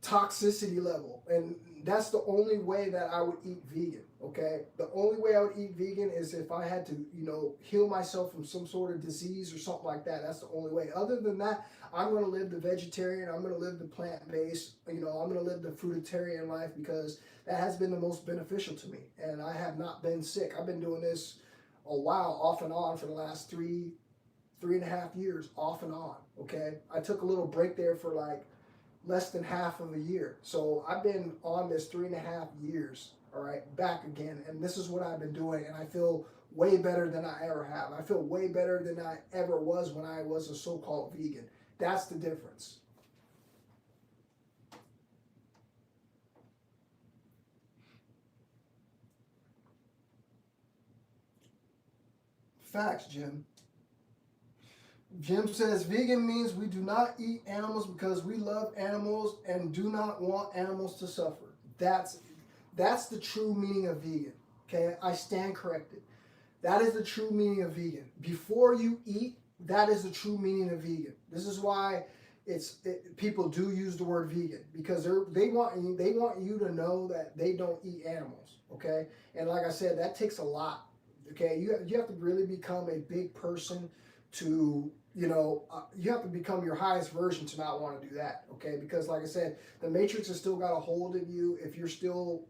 toxicity level. And that's the only way that I would eat vegan, okay? The only way I would eat vegan is if I had to, heal myself from some sort of disease or something like that. That's the only way. Other than that, I'm going to live the vegetarian, I'm going to live the plant-based, I'm going to live the fruitarian life because that has been the most beneficial to me. And I have not been sick. I've been doing this a while, off and on, for the last three and a half years, off and on, okay? I took a little break there for like less than half of a year. So I've been on this 3.5 years, all right, back again. And this is what I've been doing. And I feel way better than I ever have. I feel way better than I ever was when I was a so-called vegan. That's the difference. Facts, Jim. Jim says, vegan means we do not eat animals because we love animals and do not want animals to suffer. That's the true meaning of vegan. Okay, I stand corrected. That is the true meaning of vegan. Before you eat, that is the true meaning of vegan. This is why people do use the word vegan, because they want you to know that they don't eat animals. Okay, and like I said, that takes a lot. Okay, you have to really become a big person to, you have to become your highest version to not want to do that, okay? Because like I said, the matrix has still got a hold of you if you're still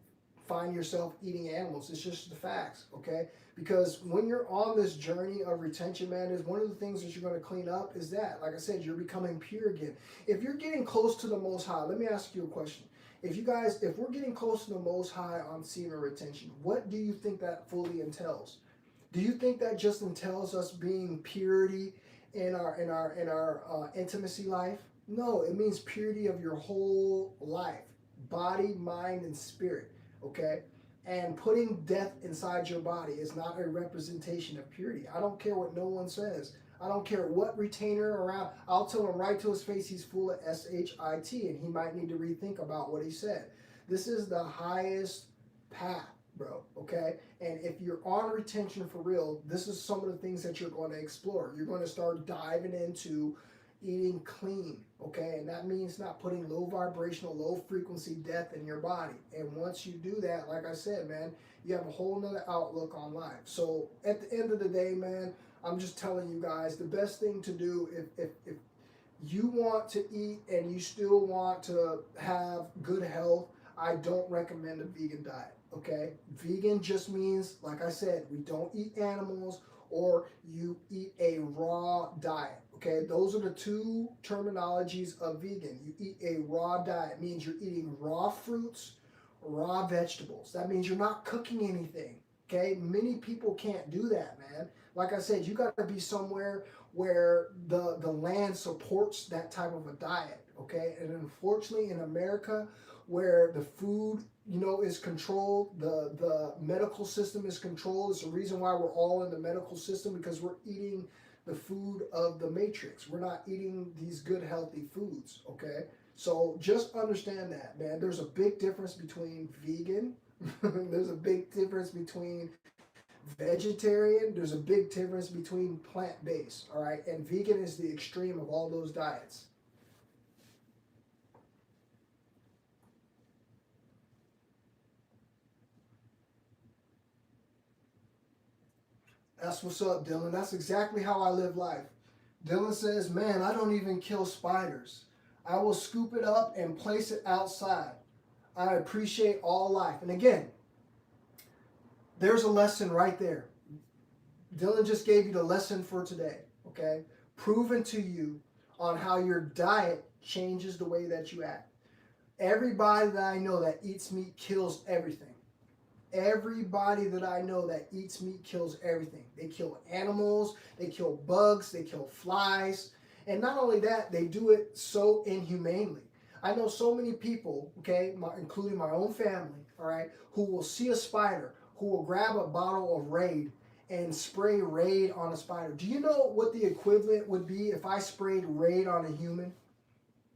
find yourself eating animals. It's just the facts, okay? Because when you're on this journey of retention, man, is one of the things that you're going to clean up is that, like I said, you're becoming pure again. If you're getting close to the Most High, let me ask you a question. If we're getting close to the Most High on semen retention, what do you think that fully entails? Do you think that just entails us being purity in our intimacy life? No, it means purity of your whole life, body, mind, and spirit, okay? And putting death inside your body is not a representation of purity. I don't care what no one says. I don't care what retainer around. I'll tell him right to his face he's full of shit, and he might need to rethink about what he said. This is the highest path, bro, okay? And if you're on retention for real, this is some of the things that you're going to explore. You're going to start diving into eating clean, okay? And that means not putting low vibrational, low frequency death in your body. And once you do that, like I said, man, you have a whole nother outlook on life. So at the end of the day, man, I'm just telling you guys, the best thing to do if you want to eat and you still want to have good health, I don't recommend a vegan diet. Okay, vegan just means, like I said, we don't eat animals, or you eat a raw diet. Okay, those are the two terminologies of vegan. You eat a raw diet, means you're eating raw fruits, raw vegetables. That means you're not cooking anything. Okay, many people can't do that, man. Like I said, you got to be somewhere where the land supports that type of a diet. Okay, and unfortunately in America, where the food, is controlled, the medical system is controlled. It's the reason why we're all in the medical system, because we're eating the food of the matrix. We're not eating these good, healthy foods, okay? So just understand that, man. There's a big difference between vegan. There's a big difference between vegetarian. There's a big difference between plant-based, all right? And vegan is the extreme of all those diets. That's what's up, Dylan. That's exactly how I live life. Dylan says, man, I don't even kill spiders. I will scoop it up and place it outside. I appreciate all life. And again, there's a lesson right there. Dylan just gave you the lesson for today, okay? Proven to you on how your diet changes the way that you act. Everybody that I know that eats meat kills everything. Everybody that I know that eats meat kills everything. They kill animals, they kill bugs, they kill flies. And not only that, they do it so inhumanely. I know so many people, okay, including my own family, all right, who will see a spider, who will grab a bottle of Raid and spray Raid on a spider. Do you know what the equivalent would be if I sprayed Raid on a human?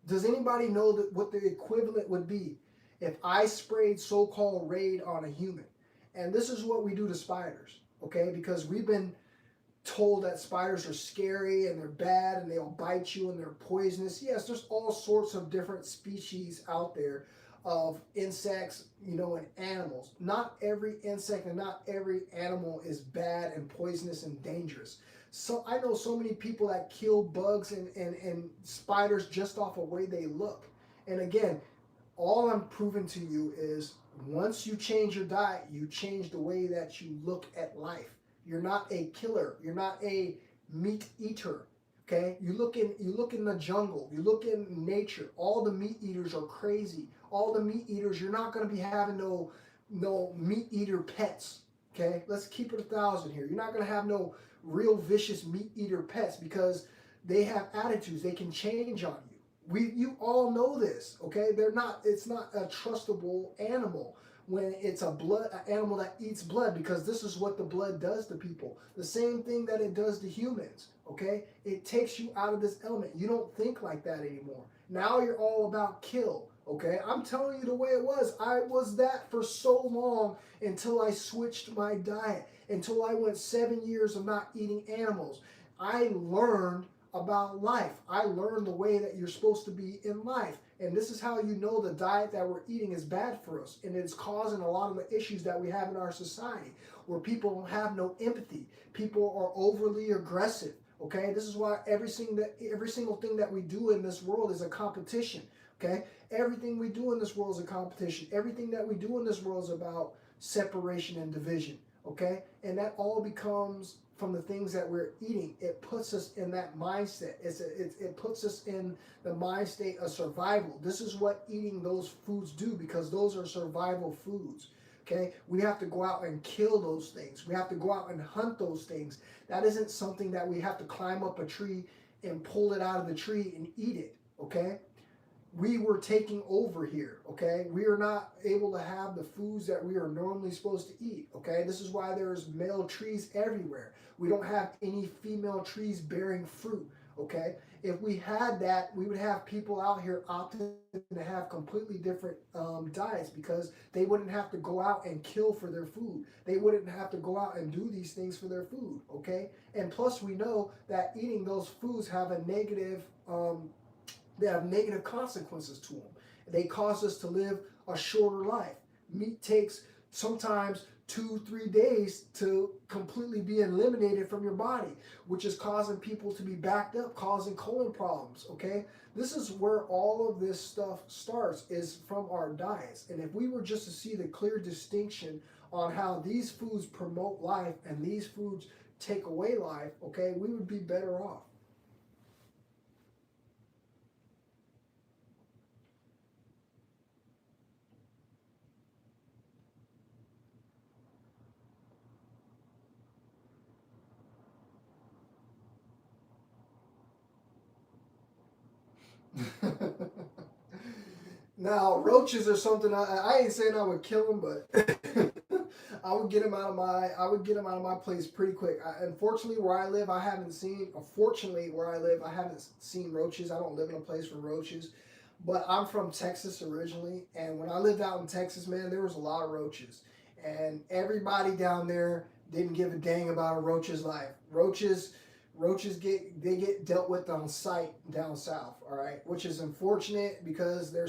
Does anybody know what the equivalent would be if I sprayed so-called Raid on a human? And this is what we do to spiders, okay? Because we've been told that spiders are scary and they're bad and they'll bite you and they're poisonous. Yes, there's all sorts of different species out there of insects, and animals. Not every insect and not every animal is bad and poisonous and dangerous. So I know so many people that kill bugs and spiders just off of the way they look. And again, all I'm proving to you is once you change your diet, you change the way that you look at life. You're not a killer. You're not a meat eater. Okay? You look in the jungle. You look in nature. All the meat eaters are crazy. All the meat eaters, you're not going to be having no meat eater pets. Okay? Let's keep it 1,000 here. You're not going to have no real vicious meat eater pets because they have attitudes. They can change on you. You all know this, okay? It's not a trustable animal when it's an animal that eats blood, because this is what the blood does to people. The same thing that it does to humans, okay? It takes you out of this element. You don't think like that anymore. Now you're all about kill, okay? I'm telling you the way it was. I was that for so long until I switched my diet, until I went 7 years of not eating animals. I learned about life. I learned the way that you're supposed to be in life. And this is how you know the diet that we're eating is bad for us. And it's causing a lot of the issues that we have in our society, where people have no empathy. People are overly aggressive. Okay? This is why every single thing that we do in this world is a competition. Okay? Everything we do in this world is a competition. Everything that we do in this world is about separation and division. Okay? And that all becomes from the things that we're eating. It puts us in that mindset. It puts us in the mind state of survival. This is what eating those foods do, because those are survival foods. Okay? We have to go out and kill those things. We have to go out and hunt those things. That isn't something that we have to climb up a tree and pull it out of the tree and eat it. Okay? We were taking over here, okay? We are not able to have the foods that we are normally supposed to eat, okay? This is why there's male trees everywhere. We don't have any female trees bearing fruit, okay? If we had that, we would have people out here opting to have completely different diets, because they wouldn't have to go out and kill for their food. They wouldn't have to go out and do these things for their food, okay? And plus, we know that eating those foods have a negative they have negative consequences to them. They cause us to live a shorter life. Meat takes sometimes 2-3 days to completely be eliminated from your body, which is causing people to be backed up, causing colon problems, okay? This is where all of this stuff starts, is from our diets. And if we were just to see the clear distinction on how these foods promote life and these foods take away life, okay, we would be better off. Now, roaches are something I ain't saying I would kill them, but I would get them out of my place pretty quick. Unfortunately, where I live, I haven't seen roaches. I don't live in a place for roaches. But I'm from Texas originally, and when I lived out in Texas, man, there was a lot of roaches. And everybody down there didn't give a dang about a roach's life. Roaches get dealt with on sight down south, all right, which is unfortunate because they're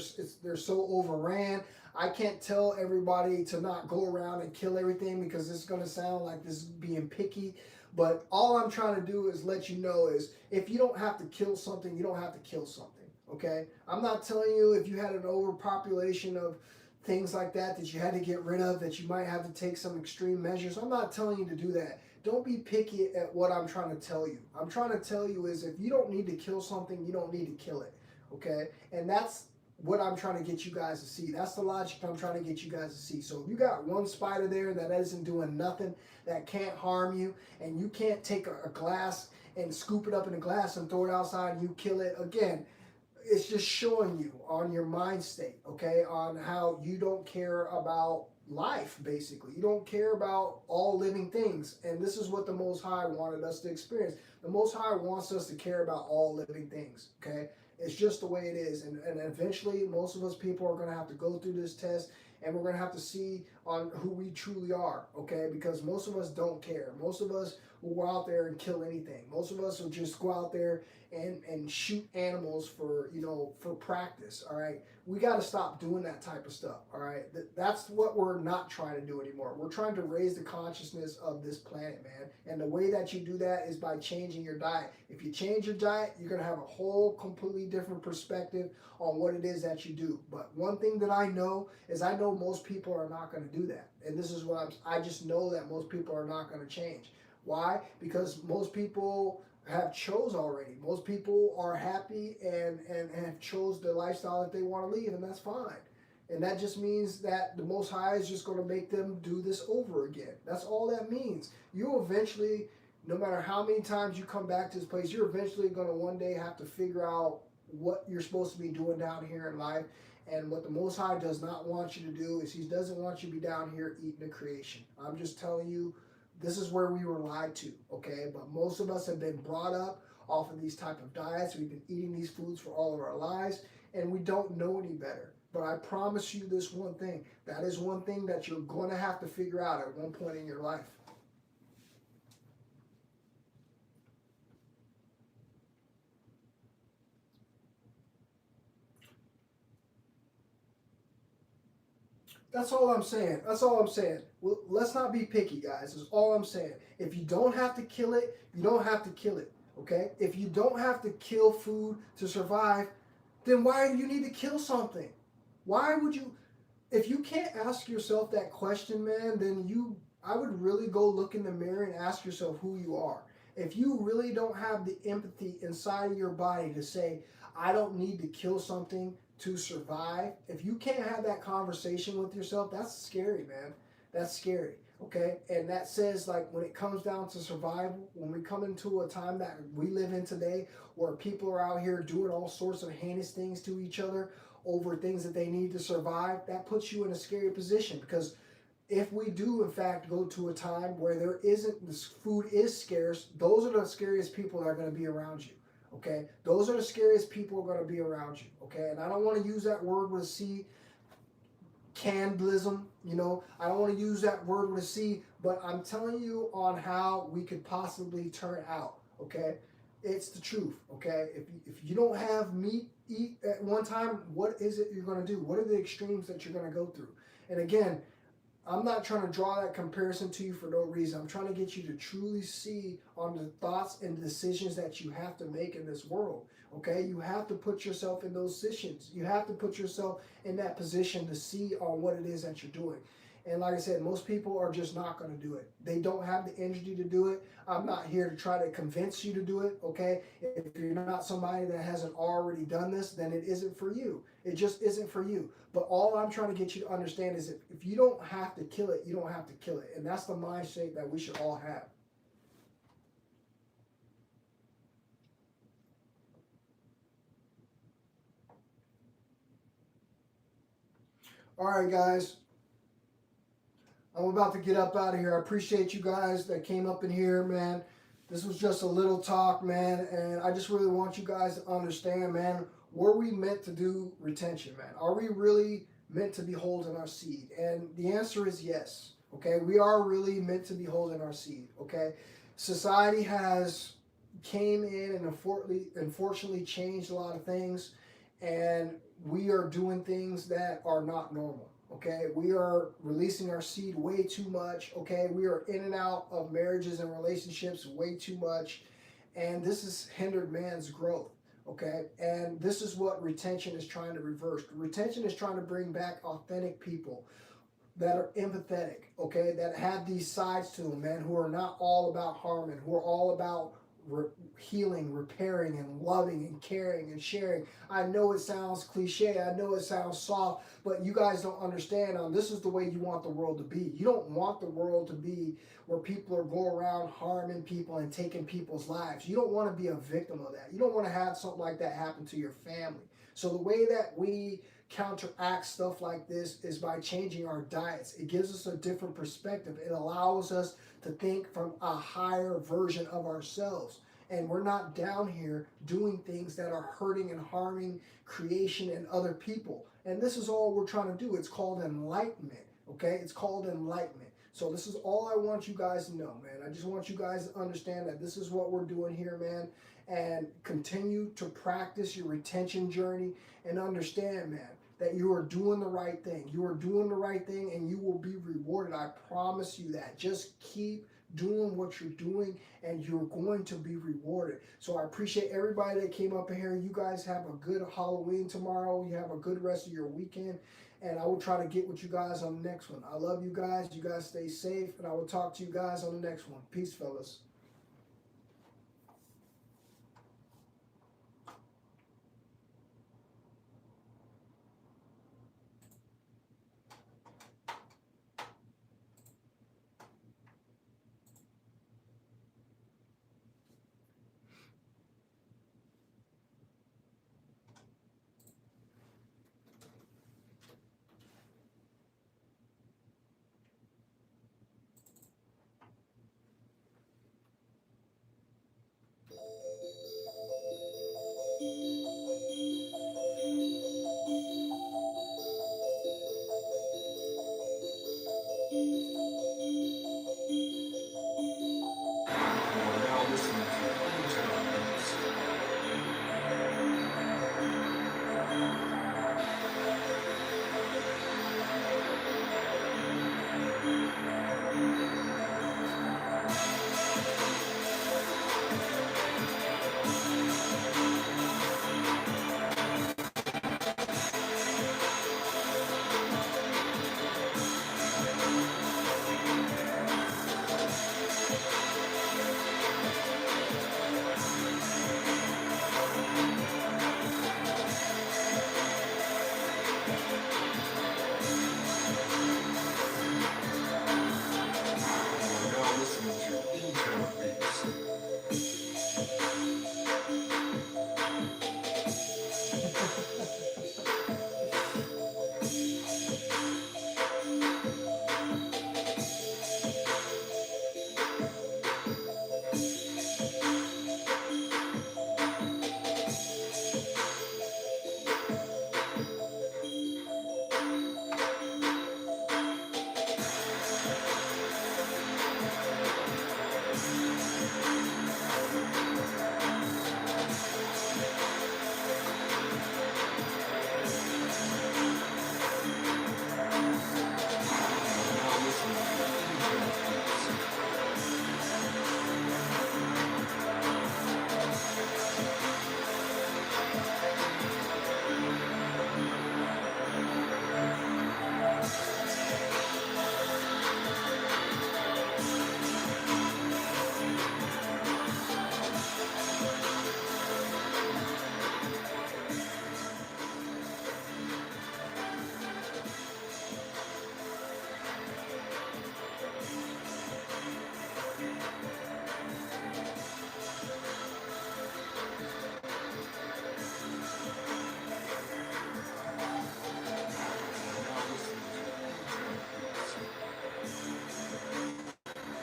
so overran. I can't tell everybody to not go around and kill everything because it's going to sound like this is being picky. But all I'm trying to do is let you know is if you don't have to kill something, you don't have to kill something, okay? I'm not telling you if you had an overpopulation of things like that you had to get rid of, that you might have to take some extreme measures. I'm not telling you to do that. Don't be picky at what I'm trying to tell you. I'm trying to tell you is if you don't need to kill something, you don't need to kill it, okay? And that's what I'm trying to get you guys to see. That's the logic I'm trying to get you guys to see. So if you got one spider there that isn't doing nothing, that can't harm you, and you can't take a glass and scoop it up in a glass and throw it outside and you kill it, again, it's just showing you on your mind state, okay, on how you don't care about life, basically. You don't care about all living things. And this is what the Most High wanted us to experience. The Most High wants us to care about all living things, okay? It's just the way it is. And eventually, most of us people are going to have to go through this test, and we're going to have to see on who we truly are, okay? Because most of us don't care. Most of us will go out there and kill anything. Most of us will just go out there and shoot animals for practice, all right? We got to stop doing that type of stuff, all right? That's what we're not trying to do anymore. We're trying to raise the consciousness of this planet, man. And the way that you do that is by changing your diet. If you change your diet, you're going to have a whole completely different perspective on what it is that you do. But one thing that I know is I know most people are not going to do that. And this is what I just know that most people are not going to change. Why? Because most people have chose already. Most people are happy and have chose the lifestyle that they want to lead, and that's fine. And that just means that the Most High is just going to make them do this over again. That's all that means. You eventually, no matter how many times you come back to this place, you're eventually going to one day have to figure out what you're supposed to be doing down here in life. And what the Most High does not want you to do is He doesn't want you to be down here eating the creation. I'm just telling you, this is where we were lied to, okay? But most of us have been brought up off of these type of diets. We've been eating these foods for all of our lives, and we don't know any better. But I promise you this one thing. That is one thing that you're going to have to figure out at one point in your life. That's all I'm saying. That's all I'm saying. Well, let's not be picky, guys. That's all I'm saying. If you don't have to kill it, you don't have to kill it, okay? If you don't have to kill food to survive, then why do you need to kill something? Why would you? If you can't ask yourself that question, man, then I would really go look in the mirror and ask yourself who you are. If you really don't have the empathy inside of your body to say, I don't need to kill something to survive, if you can't have that conversation with yourself, that's scary, man. That's scary, okay? And that says, like, when it comes down to survival, when we come into a time that we live in today where people are out here doing all sorts of heinous things to each other over things that they need to survive, that puts you in a scary position. Because if we do, in fact, go to a time where this food is scarce, those are the scariest people that are going to be around you. Okay, those are the scariest people who are going to be around you. Okay, and I don't want to use that word with a C, cannibalism. I don't want to use that word with a C, but I'm telling you on how we could possibly turn out. Okay, it's the truth. Okay, if you don't have meat eat at one time, what is it you're going to do? What are the extremes that you're going to go through? And again, I'm not trying to draw that comparison to you for no reason. I'm trying to get you to truly see on the thoughts and decisions that you have to make in this world. Okay? You have to put yourself in those positions. You have to put yourself in that position to see on what it is that you're doing. And like I said, most people are just not going to do it. They don't have the energy to do it. I'm not here to try to convince you to do it, okay? If you're not somebody that hasn't already done this, then it isn't for you. It just isn't for you. But all I'm trying to get you to understand is if you don't have to kill it, you don't have to kill it. And that's the mindset that we should all have. All right, guys. I'm about to get up out of here. I appreciate you guys that came up in here, man. This was just a little talk, man, and I just really want you guys to understand, man, were we meant to do retention, man? Are we really meant to be holding our seed? And the answer is yes, okay? We are really meant to be holding our seed, okay? Society has came in and unfortunately changed a lot of things, and we are doing things that are not normal. Okay, we are releasing our seed way too much. Okay, we are in and out of marriages and relationships way too much, and this has hindered man's growth. Okay, and this is what retention is trying to reverse. Retention is trying to bring back authentic people that are empathetic. Okay, that have these sides to them, man, who are not all about harming, who are all about healing, repairing, and loving, and caring, and sharing. I know it sounds cliche, I know it sounds soft, but you guys don't understand. This is the way you want the world to be. You don't want the world to be where people are going around harming people and taking people's lives. You don't want to be a victim of that. You don't want to have something like that happen to your family. So the way that we counteract stuff like this is by changing our diets. It gives us a different perspective. It allows us to think from a higher version of ourselves. And we're not down here doing things that are hurting and harming creation and other people. And this is all we're trying to do. It's called enlightenment. Okay? It's called enlightenment. So this is all I want you guys to know, man. I just want you guys to understand that this is what we're doing here, man. And continue to practice your retention journey and understand, man, that you are doing the right thing. You are doing the right thing and you will be rewarded. I promise you that. Just keep doing what you're doing and you're going to be rewarded. So I appreciate everybody that came up in here. You guys have a good Halloween tomorrow. You have a good rest of your weekend. And I will try to get with you guys on the next one. I love you guys. You guys stay safe. And I will talk to you guys on the next one. Peace, fellas.